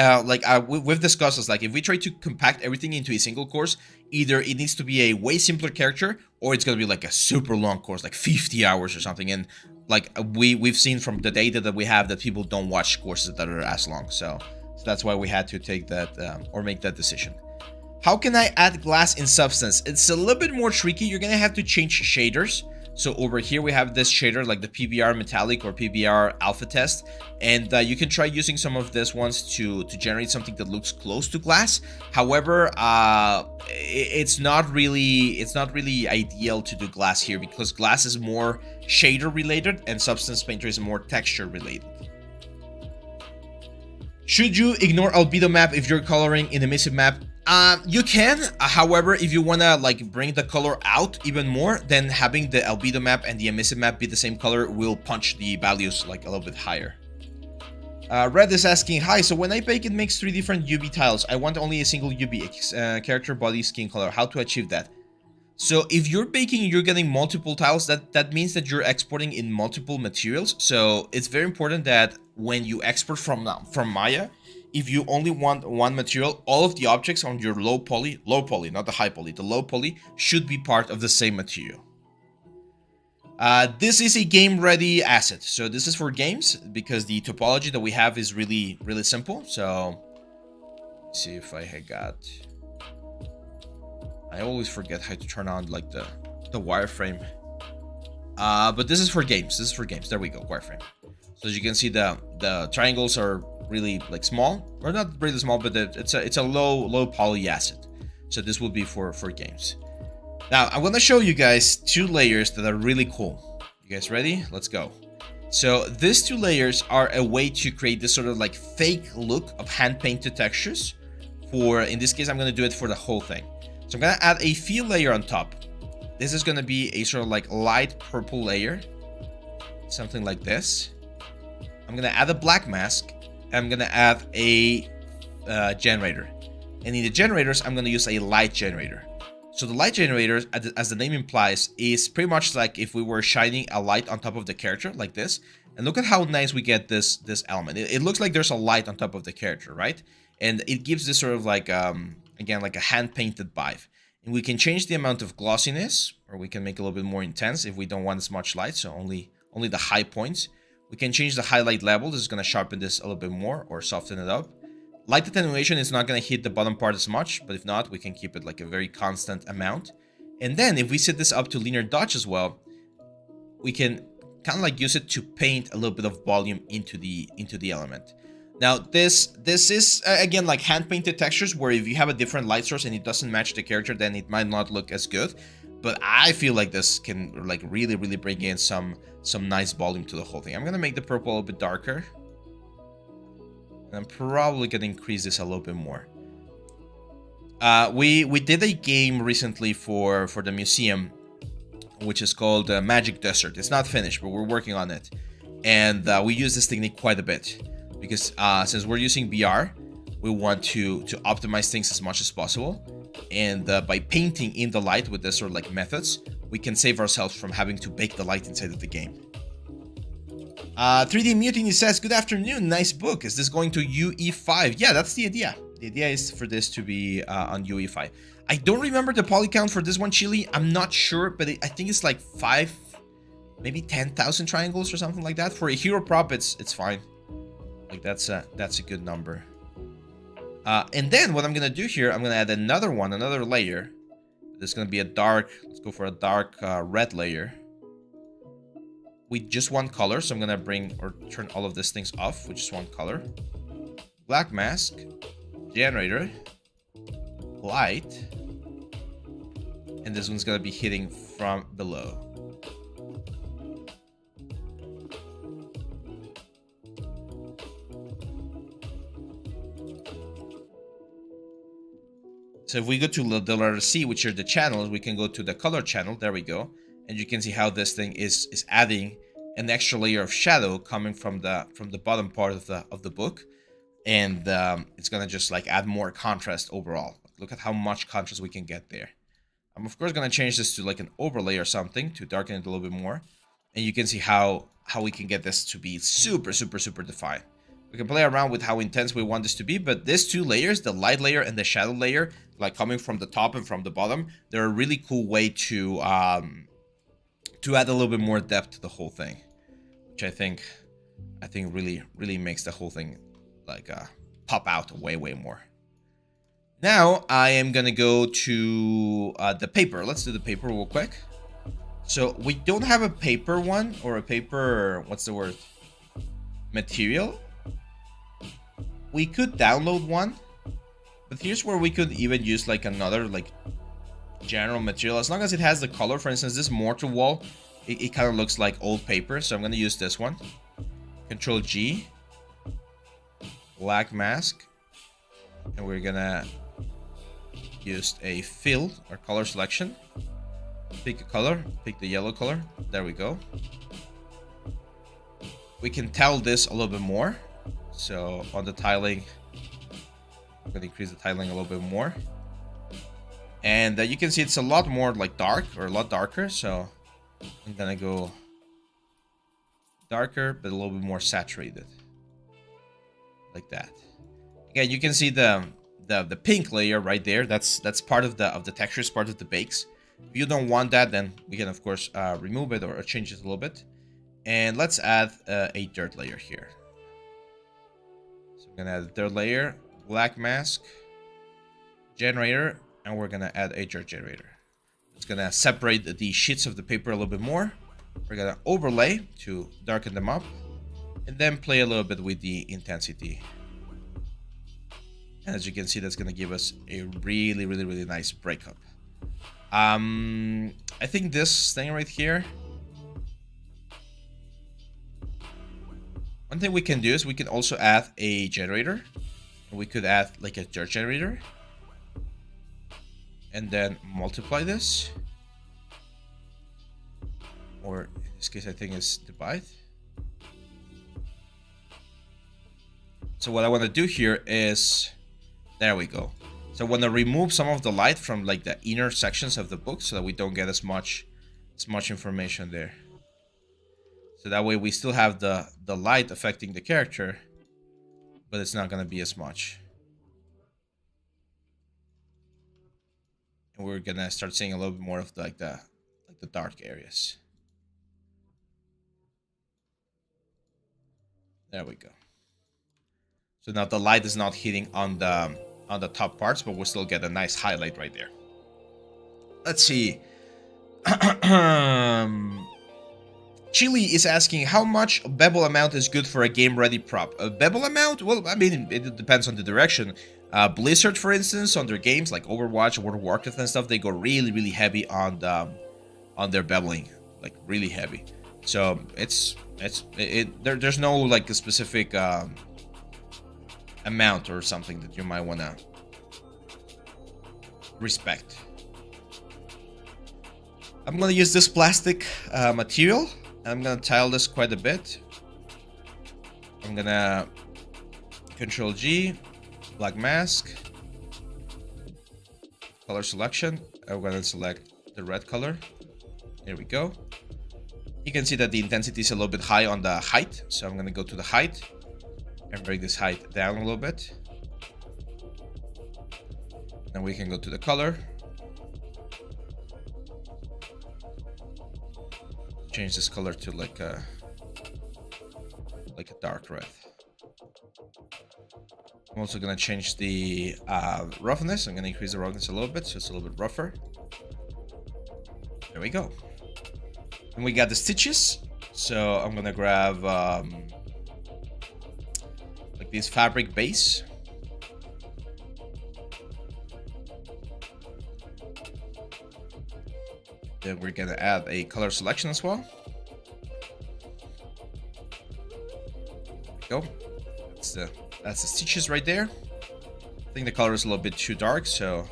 we've discussed this, like if we try to compact everything into a single course, either it needs to be a way simpler character, or it's gonna be like a super long course, like 50 hours or something. And like we've seen from the data that we have that people don't watch courses that are as long. So that's why we had to take that or make that decision. How can I add glass in Substance? It's a little bit more tricky. You're gonna have to change shaders. So over here we have this shader, like the PBR Metallic or PBR Alpha Test, and you can try using some of these ones to generate something that looks close to glass. However, it's not really ideal to do glass here, because glass is more shader related and Substance Painter is more texture related. Should you ignore albedo map if you're coloring in emissive map? You can. However, if you want to like bring the color out even more, then having the albedo map and the emissive map be the same color will punch the values like a little bit higher. Red is asking, hi, so when I bake it makes 3 different UV tiles. I want only a single UV, character, body, skin color. How to achieve that? So if you're baking and you're getting multiple tiles, that means that you're exporting in multiple materials. So it's very important that when you export from Maya, if you only want one material, all of the objects on your low poly, not the high poly, the low poly should be part of the same material. This is a game ready asset. So this is for games because the topology that we have is really simple. So let's see if I got, I always forget how to turn on like the wireframe. But this is for games. This is for games. There we go, wireframe. So as you can see, the triangles are really like small, or not really small, but it's a low poly asset. So this will be for games. Now I'm gonna show you guys 2 layers that are really cool. You guys ready? Let's go. So these 2 layers are a way to create this sort of like fake look of hand painted textures. For, in this case, I'm gonna do it for the whole thing. So I'm gonna add a fill layer on top. This is gonna be a sort of like light purple layer, something like this. I'm gonna add a black mask. I'm gonna add a generator, and in the generators I'm gonna use a light generator. So the light generator, as the name implies, is pretty much like if we were shining a light on top of the character like this. And look at how nice we get this element. It looks like there's a light on top of the character, right? And it gives this sort of like again, like a hand painted vibe. And we can change the amount of glossiness, or we can make it a little bit more intense if we don't want as much light, so only the high points. We can change the highlight level. This is going to sharpen this a little bit more or soften it up. Light attenuation is not going to hit the bottom part as much, but if not, we can keep it like a very constant amount. And then if we set this up to linear dodge as well, we can kind of like use it to paint a little bit of volume into the element. Now this is again like hand painted textures, where if you have a different light source and it doesn't match the character, then it might not look as good. But I feel like this can like really bring in some nice volume to the whole thing. I'm gonna make the purple a little bit darker, and I'm probably gonna increase this a little bit more. We did a game recently for the museum, which is called Magic Desert. It's not finished, but we're working on it, and we use this technique quite a bit because since we're using VR, we want to optimize things as much as possible. And by painting in the light with this sort of like methods, we can save ourselves from having to bake the light inside of the game. 3D Mutiny says, good afternoon, nice book. Is this going to UE5? Yeah, that's the idea. The idea is for this to be on UE5. I don't remember the poly count for this one, Chili. I'm not sure, but I think it's like 5, maybe 10,000 triangles or something like that. For a hero prop, it's fine. Like that's a good number. And then what I'm gonna do here, I'm gonna add another layer. This is gonna be a dark, let's go for a dark red layer with just one color. So I'm gonna bring or turn all of these things off with just one color. Black mask, generator, light, and this one's gonna be hitting from below. So if we go to the letter C, which are the channels, we can go to the color channel. There we go. And you can see how this thing is adding an extra layer of shadow coming from the bottom part of the book. And it's gonna just like add more contrast overall. Look at how much contrast we can get there. I'm of course gonna change this to like an overlay or something to darken it a little bit more. And you can see how we can get this to be super defined. We can play around with how intense we want this to be, but these two layers, the light layer and the shadow layer, like coming from the top and from the bottom, they're a really cool way to add a little bit more depth to the whole thing, which I think really makes the whole thing like pop out way more. Now I am gonna go to the paper. Let's do the paper real quick. So we don't have a paper one or a paper, what's the word? Material. We could download one, but here's where we could even use like another like general material. As long as it has the color, for instance, this mortar wall, it kind of looks like old paper. So I'm going to use this one. Control G, black mask, and we're going to use a fill or color selection. Pick a color, pick the yellow color. There we go. We can tell this a little bit more. So on the tiling, I'm going to increase the tiling a little bit more. And you can see it's a lot more like dark or a lot darker. So I'm going to go darker, but a little bit more saturated. Like that. Again, you can see the pink layer right there. That's part of the textures, part of the bakes. If you don't want that, then we can of course remove it or change it a little bit. And let's add a dirt layer here. Gonna add a third layer, black mask, generator, and we're gonna add a dirt generator. It's gonna separate the sheets of the paper a little bit more. We're gonna overlay to darken them up, and then play a little bit with the intensity. And as you can see, that's gonna give us a really nice breakup. I think this thing right here. One thing we can do is we can also add a generator. We could add like a dirt generator. And then multiply this. Or in this case, I think it's divide. So what I want to do here is, there we go. So I want to remove some of the light from like the inner sections of the book so that we don't get as much information there. So that way we still have the light affecting the character, but it's not going to be as much. And we're going to start seeing a little bit more of like the dark areas. There we go. So now the light is not hitting on the top parts, but we'll still get a nice highlight right there. Let's see. Chili is asking how much bevel amount is good for a game ready prop. A bevel amount? Well, I mean, it depends on the direction. Blizzard, for instance, on their games like Overwatch, World of Warcraft and stuff, they go really heavy on their beveling, like really heavy. So there's no like a specific amount or something that you might wanna respect. I'm gonna use this plastic material. I'm gonna tile this quite a bit. I'm gonna Control G, black mask, color selection. I'm gonna select the red color. There we go. You can see that the intensity is a little bit high on the height, so I'm gonna go to the height and bring this height down a little bit. Then we can go to the color. Change this color to like a dark red. I'm also gonna change the roughness. I'm gonna increase the roughness a little bit, so it's a little bit rougher. There we go. And we got the stitches. So I'm gonna grab like this fabric base. Then we're gonna add a color selection as well. There we go. That's the stitches right there. I think the color is a little bit too dark, so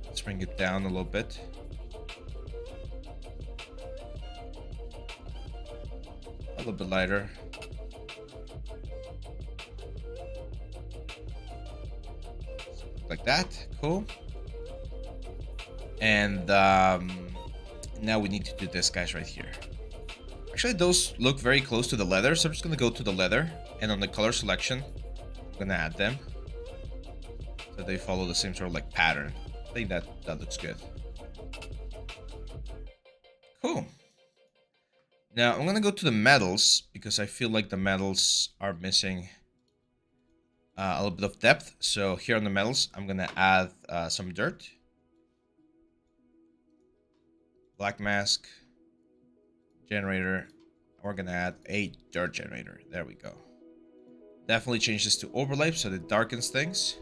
let's bring it down a little bit. A little bit lighter. Like that. Cool. And now we need to do this guys right here. Actually, those look very close to the leather, so I'm just gonna go to the leather, and on the color selection, I'm gonna add them so they follow the same sort of like pattern. I think that looks good. Cool. Now I'm gonna go to the metals because I feel like the metals are missing a little bit of depth. So here on the metals, I'm gonna add some dirt, black mask, generator. We're gonna add a dirt generator. There we go. Definitely change this to overlay so it darkens things,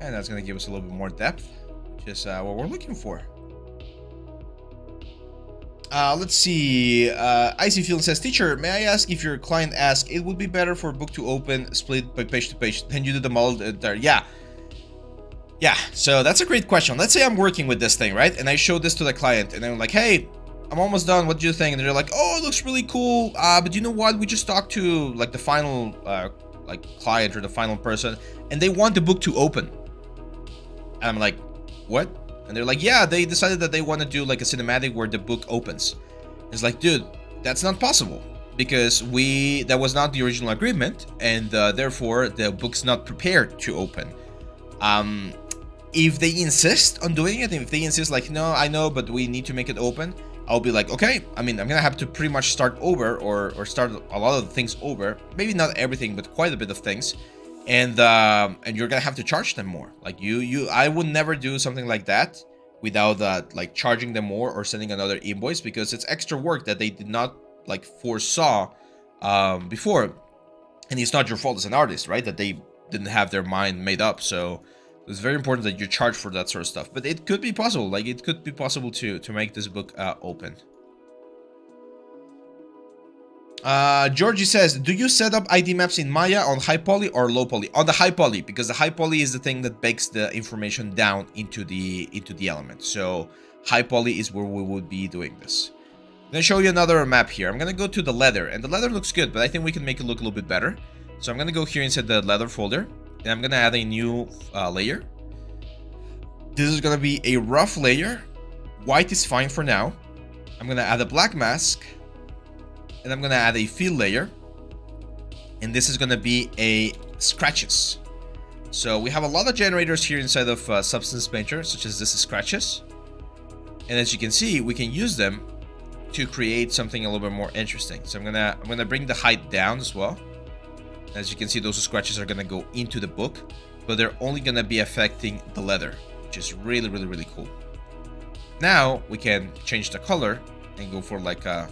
and that's gonna give us a little bit more depth, which is what we're looking for. Let's see. Icy Field says, "Teacher, may I ask if your client asks it would be better for a book to open split by page to page than you do the model there?" Yeah. So that's a great question. Let's say I'm working with this thing, right? And I show this to the client, and I'm like, "Hey, I'm almost done. What do you think?" And they're like, "Oh, it looks really cool. But you know what? We just talked to like the final like client or the final person, and they want the book to open." And I'm like, "What?" And they're like, "Yeah, they decided that they want to do like a cinematic where the book opens." It's like, dude, that's not possible because that was not the original agreement, and therefore the book's not prepared to open. If they insist on doing it, if they insist like, "No, I know, but we need to make it open," I'll be like, "Okay, I mean, I'm gonna have to pretty much start over or start a lot of things over. Maybe not everything, but quite a bit of things. And you're gonna have to charge them more. Like I would never do something like that without like charging them more or sending another invoice, because it's extra work that they did not like foresaw before. And it's not your fault as an artist, right? That they didn't have their mind made up. So it's very important that you charge for that sort of stuff. But it could be possible. Like it could be possible to make this book open. Georgie says, "Do you set up ID maps in Maya on high poly or low poly?" On the high poly, because the high poly is the thing that bakes the information down into the element. So high poly is where we would be doing this. I'm gonna show you another map here. I'm gonna go to the leather, and the leather looks good, but I think we can make it look a little bit better. So I'm gonna go here inside the leather folder, and I'm gonna add a new layer. This is gonna be a rough layer. White is fine for now. I'm gonna add a black mask, and I'm gonna add a fill layer, and this is gonna be a scratches. So we have a lot of generators here inside of Substance Painter, such as this is scratches, and as you can see, we can use them to create something a little bit more interesting. So I'm gonna bring the height down as well. As you can see, those scratches are gonna go into the book, but they're only gonna be affecting the leather, which is really, really, really cool. Now we can change the color and go for like a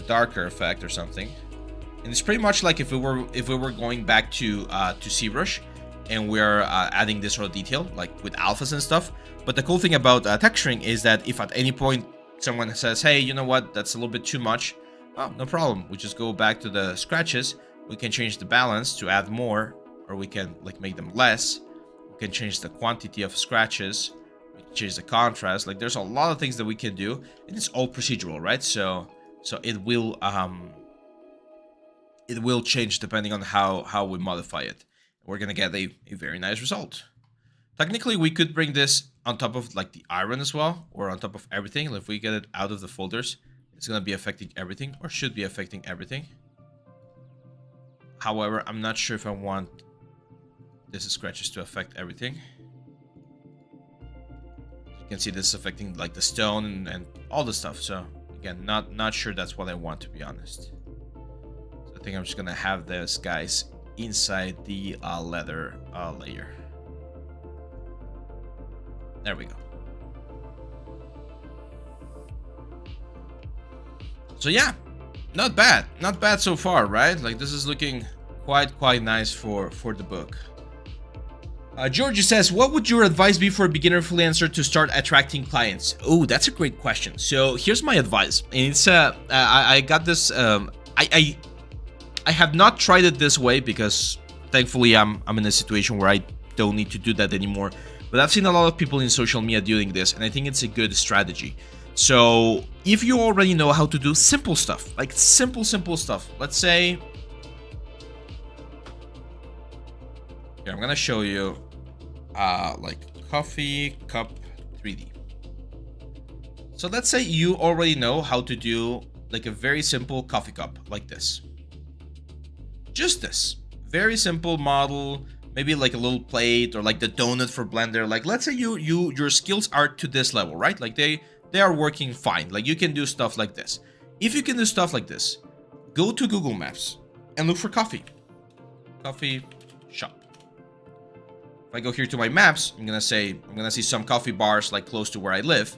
darker effect or something. And it's pretty much like if we were going back to ZBrush, and we're adding this sort of detail like with alphas and stuff. But the cool thing about texturing is that if at any point someone says, "Hey, you know what, that's a little bit too much," oh, no problem. We just go back to the scratches. We can change the balance to add more, or we can like make them less. We can change the quantity of scratches. We can change the contrast. Like there's a lot of things that we can do, and it's all procedural, right? So it will change depending on how we modify it. We're gonna get a very nice result. Technically, we could bring this on top of like the iron as well, or on top of everything. If we get it out of the folders, it's gonna be affecting everything, or should be affecting everything. However, I'm not sure if I want this scratches to affect everything. You can see this is affecting like the stone and all the stuff. So again, not sure that's what I want, to be honest. So think I'm just gonna have this, guys, inside the leather layer. There we go. So yeah, not bad so far, right? Like, this is looking quite nice for the book. Georgie says, what would your advice be for a beginner freelancer to start attracting clients? Oh, that's a great question. So here's my advice, and it's I got this. I have not tried it this way because thankfully I'm in a situation where I don't need to do that anymore. But I've seen a lot of people in social media doing this, and I think it's a good strategy. So if you already know how to do simple stuff, like simple stuff, let's say, here, I'm gonna show you like coffee cup 3D. So let's say you already know how to do like a very simple coffee cup like this. Just this very simple model, maybe like a little plate or like the donut for blender. Like, let's say your skills are to this level, right? Like they are working fine. Like, you can do stuff like this. If you can do stuff like this, go to Google Maps and look for coffee shop. If I go here to my maps, I'm gonna see some coffee bars like close to where I live,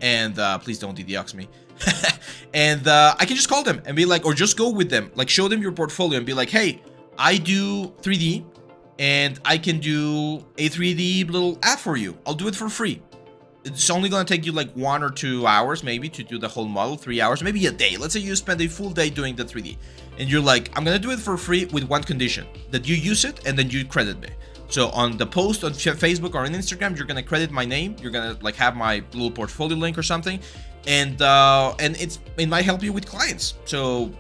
and please don't DDox me. And I can just call them and be like, or just go with them, like show them your portfolio and be like, hey, I do 3D and I can do a 3D little ad for you. I'll do it for free. It's only gonna take you like 1 or 2 hours maybe to do the whole model, 3 hours, maybe a day. Let's say you spend a full day doing the 3D and you're like, I'm gonna do it for free with one condition, that you use it and then you credit me. So on the post on Facebook or on Instagram, you're gonna credit my name. You're gonna like have my little portfolio link or something, and it might help you with clients. So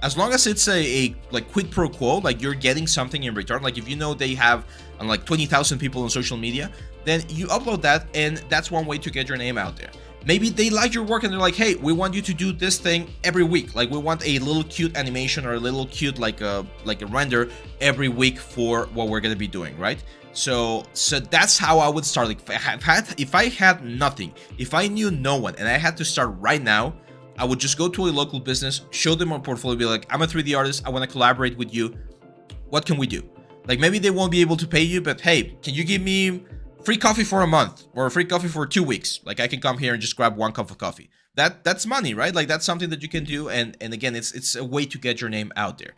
as long as it's a like quid pro quo, like you're getting something in return. Like if you know they have like 20,000 people on social media, then you upload that, and that's one way to get your name out there. Maybe they like your work and they're like, hey, we want you to do this thing every week. Like, we want a little cute animation or a little cute like a render every week for what we're gonna be doing, right? So that's how I would start. Like, if I had nothing, if I knew no one and I had to start right now, I would just go to a local business, show them my portfolio, be like, I'm a 3D artist, I want to collaborate with you. What can we do? Like, maybe they won't be able to pay you, but hey, can you give me free coffee for a month or free coffee for 2 weeks? Like, I can come here and just grab 1 cup of coffee. That's money, right? Like, that's something that you can do, and again, it's a way to get your name out there.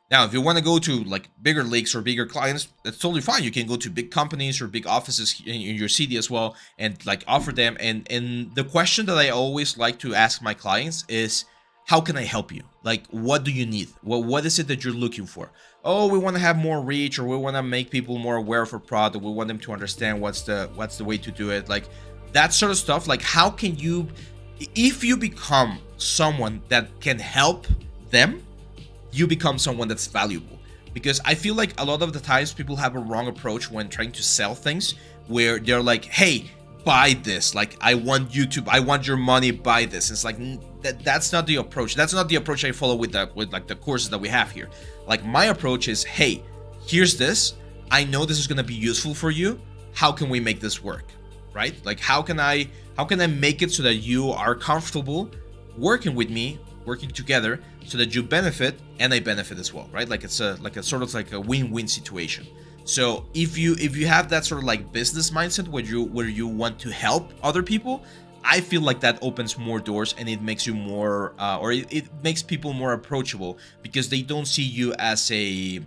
Now, if you want to go to like bigger leagues or bigger clients, that's totally fine. You can go to big companies or big offices in your city as well and like offer them. And the question that I always like to ask my clients is, how can I help you? Like, what do you need? Well, what is it that you're looking for? Oh, we want to have more reach, or we want to make people more aware of our product. We want them to understand what's the way to do it. Like that sort of stuff. Like, how can you, if you become someone that can help them, you become someone that's valuable. Because I feel like a lot of the times people have a wrong approach when trying to sell things, where they're like, hey, buy this, like I want your money, buy this. It's like, that's not the approach. That's not the approach I follow with like the courses that we have here. Like, my approach is, hey, here's this, I know this is going to be useful for you, how can we make this work, right? Like, how can I make it so that you are comfortable working with me, working together, so that you benefit and I benefit as well, right? Like, it's a sort of like a win-win situation. So if you have that sort of like business mindset where you want to help other people, I feel like that opens more doors, and it makes you more it makes people more approachable, because they don't see you as a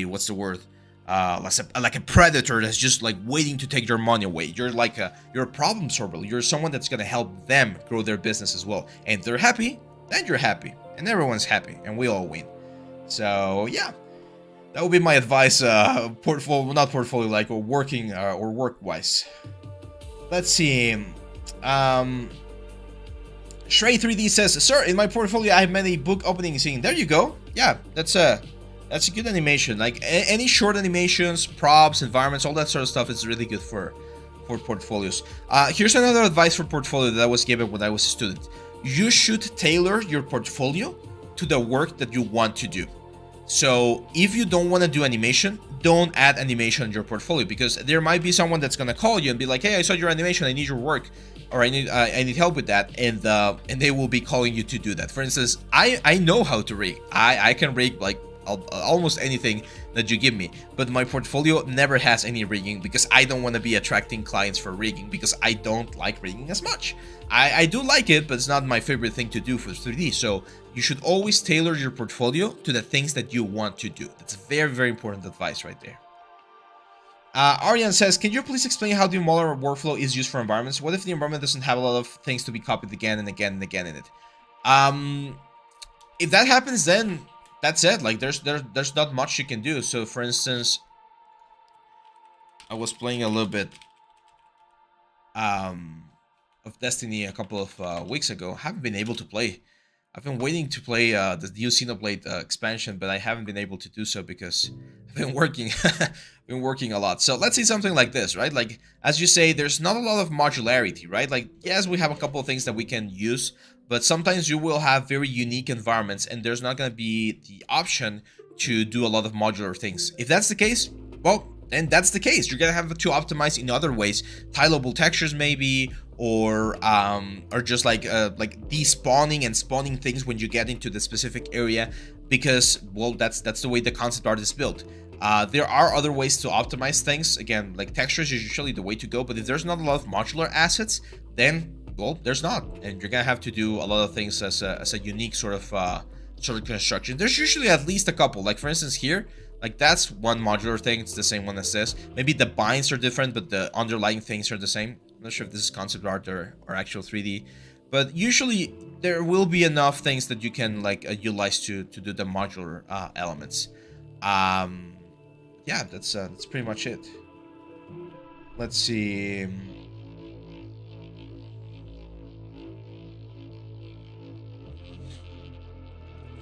what's the word, like a predator that's just like waiting to take your money away. You're a problem solver. You're someone that's gonna help them grow their business as well, and if they're happy, then you're happy, and everyone's happy, and we all win. So yeah, that would be my advice, portfolio, like, or working or work-wise. Let's see. Shrey3D says, sir, in my portfolio I have many book opening scene. There you go. Yeah, that's a good animation. Like, any short animations, props, environments, all that sort of stuff is really good for portfolios. Here's another advice for portfolio that I was given when I was a student. You should tailor your portfolio to the work that you want to do. So if you don't want to do animation, don't add animation in your portfolio, because there might be someone that's going to call you and be like, hey, I saw your animation, I need your work. or I need help with that, and they will be calling you to do that. For instance, I know how to rig. I can rig like almost anything that you give me, but my portfolio never has any rigging because I don't want to be attracting clients for rigging, because I don't like rigging as much. I do like it, but it's not my favorite thing to do for 3D. So you should always tailor your portfolio to the things that you want to do. That's very, very important advice right there. Aryan says, can you please explain how the modular workflow is used for environments? What if the environment doesn't have a lot of things to be copied again and again and again in it? If that happens, then that's it. Like there's not much you can do. So for instance, I was playing a little bit of Destiny a couple of weeks ago. Haven't been able to play. I've been waiting to play the new Xenoblade expansion, but I haven't been able to do so because I've been working, a lot. So let's see something like this, right? Like, as you say, there's not a lot of modularity, right? Like, yes, we have a couple of things that we can use, but sometimes you will have very unique environments, and there's not going to be the option to do a lot of modular things. If that's the case, well, then that's the case. You're gonna have to optimize in other ways, tileable textures maybe, or just like despawning and spawning things when you get into the specific area, because well, that's the way the concept art is built. There are other ways to optimize things. Again, like textures is usually the way to go, but if there's not a lot of modular assets, then well, there's not, and you're gonna have to do a lot of things as a unique sort of construction. There's usually at least a couple. Like for instance here, like that's one modular thing. It's the same one as this. Maybe the binds are different, but the underlying things are the same. I'm not sure if this is concept art or actual 3D, but usually there will be enough things that you can like utilize to do the modular elements. Yeah, that's pretty much it. Let's see.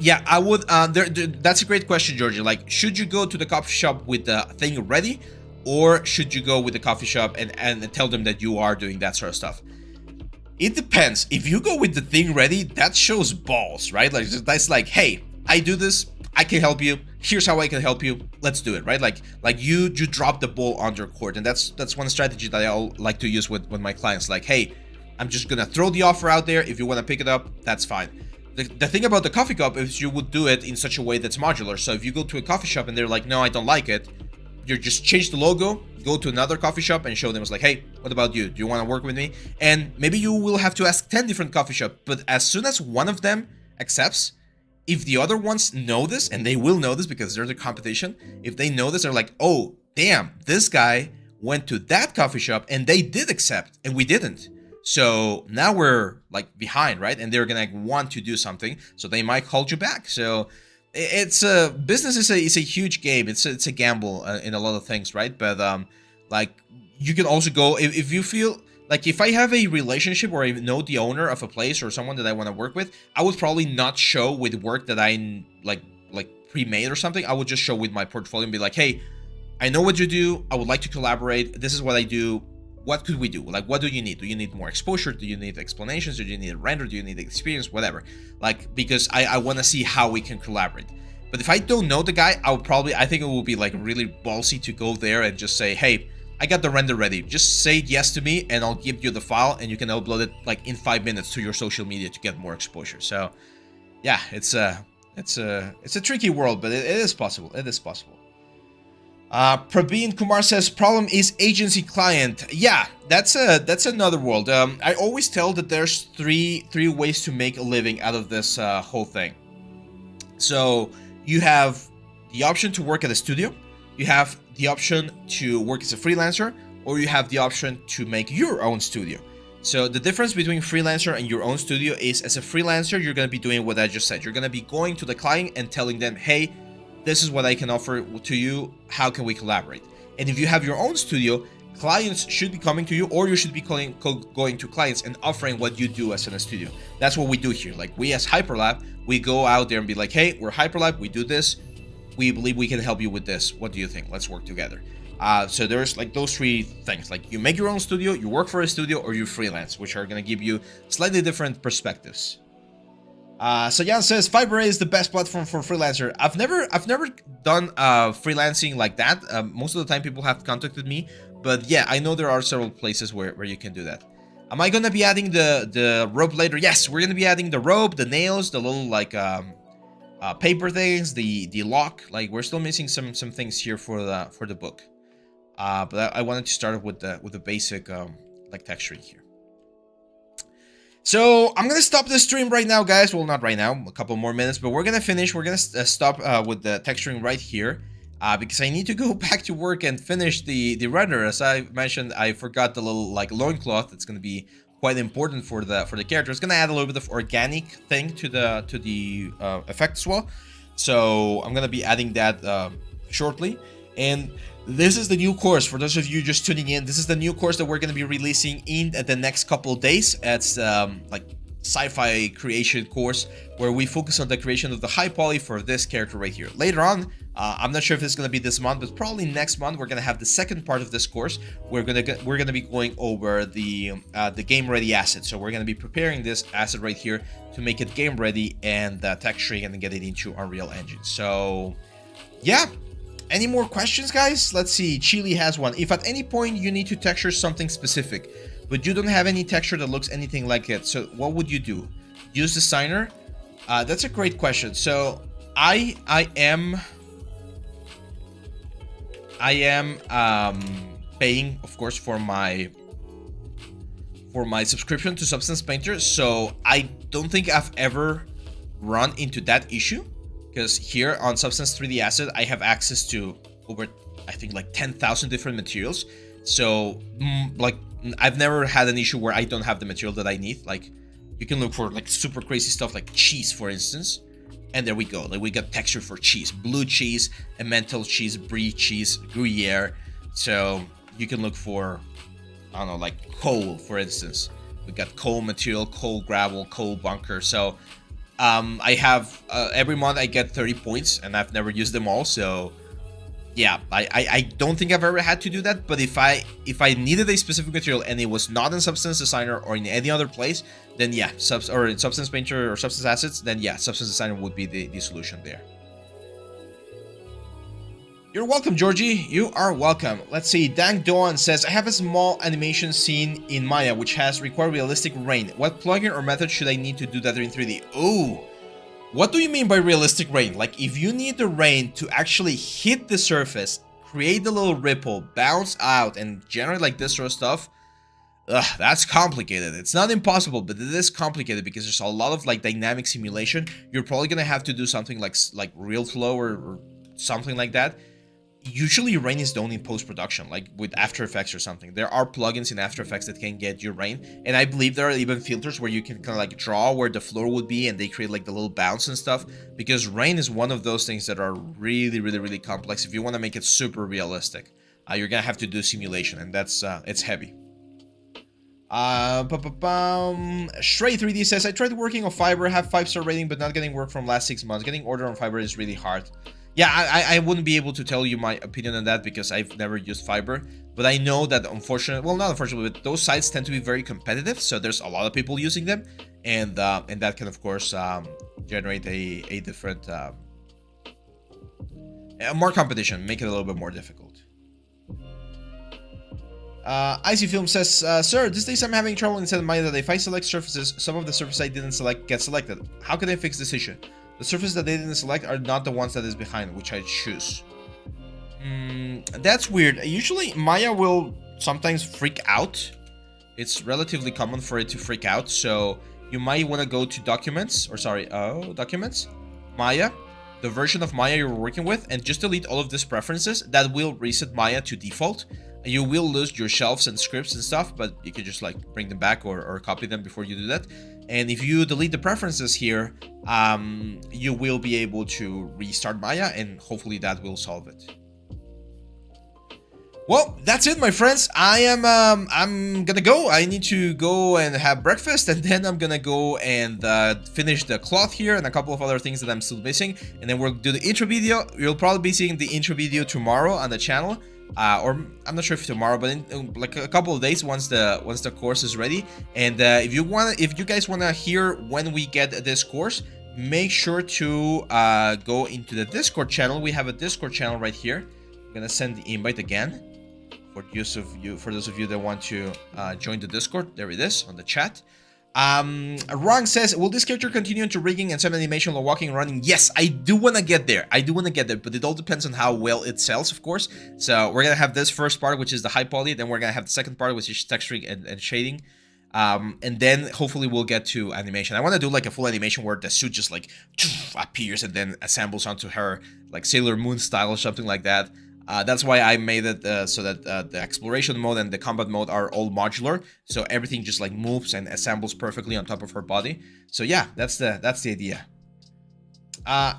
Yeah, I would. That's a great question, Georgia. Like, should you go to the coffee shop with the thing ready, or should you go with the coffee shop and tell them that you are doing that sort of stuff? It depends. If you go with the thing ready, that shows balls, right? Like, that's like, hey, I do this. I can help you. Here's how I can help you. Let's do it, right? Like you drop the ball on your court, and that's one strategy that I like to use with my clients. Like, hey, I'm just gonna throw the offer out there. If you want to pick it up, that's fine. The thing about the coffee cup is you would do it in such a way that's modular. So if you go to a coffee shop and they're like, no, I don't like it, you just change the logo, go to another coffee shop and show them, it's like, hey, what about you? Do you want to work with me? And maybe you will have to ask 10 different coffee shops, but as soon as one of them accepts, if the other ones know this, and they will know this because they're the competition, if they know this, they're like, oh, damn, this guy went to that coffee shop and they did accept and we didn't. So now we're like behind, right? And they're gonna want to do something, so they might call you back. So it's a business is a huge game. It's a gamble in a lot of things, right? But like you can also go if you feel like, if I have a relationship or I know the owner of a place or someone that I want to work with, I would probably not show with work that I like pre-made or something. I would just show with my portfolio and be like, hey, I know what you do. I would like to collaborate. This is what I do. What could we do? Like, what do you need? Do you need more exposure? Do you need explanations? Do you need a render? Do you need experience? Whatever. Like, because I want to see how we can collaborate. But if I don't know the guy, I think it will be like really ballsy to go there and just say, hey, I got the render ready. Just say yes to me and I'll give you the file and you can upload it like in 5 minutes to your social media to get more exposure. So yeah, it's a tricky world, but it is possible. It is possible. Praveen Kumar says problem is agency client. Yeah, that's another world. I always tell that there's three ways to make a living out of this whole thing. So you have the option to work at a studio, you have the option to work as a freelancer, or you have the option to make your own studio. So the difference between freelancer and your own studio is, as a freelancer, you're going to be doing what I just said. You're going to be going to the client and telling them, hey, this is what I can offer to you. How can we collaborate? And if you have your own studio, clients should be coming to you, or you should be going to clients and offering what you do as in a studio. That's what we do here. Like, we as Hyperlab, we go out there and be like, hey, we're Hyperlab, we do this. We believe we can help you with this. What do you think? Let's work together. So there's like those three things. Like, you make your own studio, you work for a studio, or you freelance, which are going to give you slightly different perspectives. So Jan says Fiverr is the best platform for freelancer. I've never done freelancing like that. Most of the time people have contacted me, but yeah, I know there are several places where you can do that. Am I gonna be adding the rope later? Yes, we're gonna be adding the rope, the nails, the little like paper things, the lock. Like we're still missing some things here for the book. But I wanted to start with the basic like texturing here. So I'm gonna stop the stream right now, guys. Well, not right now, a couple more minutes, but we're gonna finish. We're gonna stop with the texturing right here, because I need to go back to work and finish the render. As I mentioned, I forgot the little like loincloth. It's gonna be quite important for the character. It's gonna add a little bit of organic thing to the effect as well. So I'm gonna be adding that shortly. And this is the new course. For those of you just tuning in, this is the new course that we're going to be releasing in the next couple of days. It's like sci-fi creation course where we focus on the creation of the high poly for this character right here. Later on, I'm not sure if it's going to be this month, but probably next month we're going to have the second part of this course. We're going to be going over the game ready asset. So we're going to be preparing this asset right here to make it game ready and texturing and get it into Unreal Engine. So yeah. Any more questions, guys? Let's see. Chili has one. If at any point you need to texture something specific, but you don't have any texture that looks anything like it, so what would you do? Use Designer? That's a great question. So I am paying, of course, for my subscription to Substance Painter. So I don't think I've ever run into that issue. Because here on Substance 3D Asset, I have access to over, I think, like 10,000 different materials. So, like, I've never had an issue where I don't have the material that I need. Like, you can look for, like, super crazy stuff like cheese, for instance. And there we go. Like, we got texture for cheese. Blue cheese, Emmental cheese, brie cheese, Gruyere. So, you can look for, I don't know, like coal, for instance. We got coal material, coal gravel, coal bunker. So, I have every month I get 30 points and I've never used them all, so yeah, I don't think I've ever had to do that. But if I needed a specific material and it was not in Substance Designer or in any other place, then yeah, or in Substance Painter or Substance Assets, then yeah, Substance Designer would be the solution there. You're welcome, Georgie. You are welcome. Let's see. Dank Doan says, I have a small animation scene in Maya which has required realistic rain. What plugin or method should I need to do that in 3D? Oh, what do you mean by realistic rain? Like, if you need the rain to actually hit the surface, create the little ripple, bounce out, and generate like this sort of stuff, that's complicated. It's not impossible, but it is complicated because there's a lot of like dynamic simulation. You're probably gonna have to do something like real flow or something like that. Usually rain is done in post-production, like with After Effects or something. There are plugins in After Effects that can get you rain, and I believe there are even filters where you can kind of like draw where the floor would be and they create like the little bounce and stuff, because rain is one of those things that are really complex. If you want to make it super realistic, you're gonna have to do simulation, and that's it's heavy. Stray 3D says, I tried working on Fiverr, have 5-star rating, but not getting work from last 6 months. Getting order on Fiverr is really hard. Yeah, I wouldn't be able to tell you my opinion on that because I've never used Fiverr, but I know that unfortunately, well, not unfortunately, but those sites tend to be very competitive, so there's a lot of people using them, and that can of course generate a different more competition, make it a little bit more difficult. Icy Film says, sir, these days I'm having trouble inside Maya that if I select surfaces, some of the surfaces I didn't select get selected. How can I fix this issue? The surfaces that they didn't select are not the ones that is behind, which I choose. That's weird. Usually Maya will sometimes freak out. It's relatively common for it to freak out, so you might want to go to Documents, Documents, Maya, the version of Maya you're working with, and just delete all of these preferences. That will reset Maya to default. You will lose your shelves and scripts and stuff, but you can just like bring them back or copy them before you do that. And if you delete the preferences here, you will be able to restart Maya, and hopefully that will solve it. Well, that's it, my friends. I'm gonna go. I need to go and have breakfast, and then I'm gonna go and finish the cloth here and a couple of other things that I'm still missing. And then we'll do the intro video. You'll probably be seeing the intro video tomorrow on the channel, or I'm not sure if tomorrow, but in like a couple of days once the course is ready. And if you guys wanna hear when we get this course, make sure to go into the Discord channel. We have a Discord channel right here. I'm gonna send the invite again for those of you that want to join the Discord. There it is on the chat. Rang says, will this character continue into rigging and some animation while walking and running? Yes, I do want to get there. But it all depends on how well it sells, of course. So we're gonna have this first part, which is the high poly. Then we're gonna have the second part, which is texturing and shading. And then hopefully we'll get to animation. I want to do like a full animation where the suit just like appears and then assembles onto her, like Sailor Moon style or something like that. That's why I made it so that the exploration mode and the combat mode are all modular, so everything just like moves and assembles perfectly on top of her body. So yeah, that's the idea.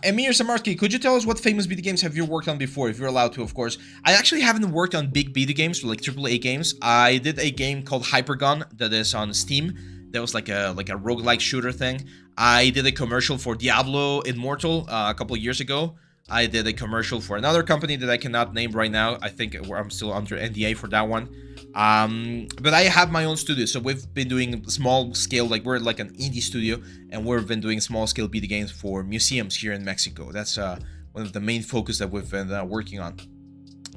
Emir Samarski, could you tell us what famous video games have you worked on before, if you're allowed to, of course? I actually haven't worked on big video games, like AAA games. I did a game called Hypergun that is on Steam. That was like a roguelike shooter thing. I did a commercial for Diablo Immortal a couple of years ago. I did a commercial for another company that I cannot name right now. I think I'm still under NDA for that one. But I have my own studio, so we've been doing small scale, like we're like an indie studio, and we've been doing small scale video games for museums here in Mexico. That's one of the main focus that we've been working on.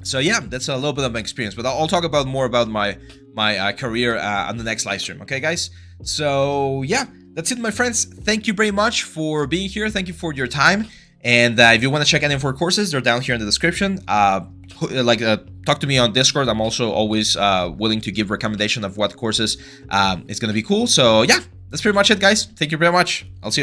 So yeah, that's a little bit of my experience, but I'll talk about more about my career on the next live stream. Okay, guys? So yeah, that's it, my friends. Thank you very much for being here. Thank you for your time. And if you want to check any of our courses, they're down here in the description. Talk to me on Discord. I'm also always willing to give recommendation of what courses is going to be cool. So yeah, that's pretty much it, guys. Thank you very much. I'll see you back.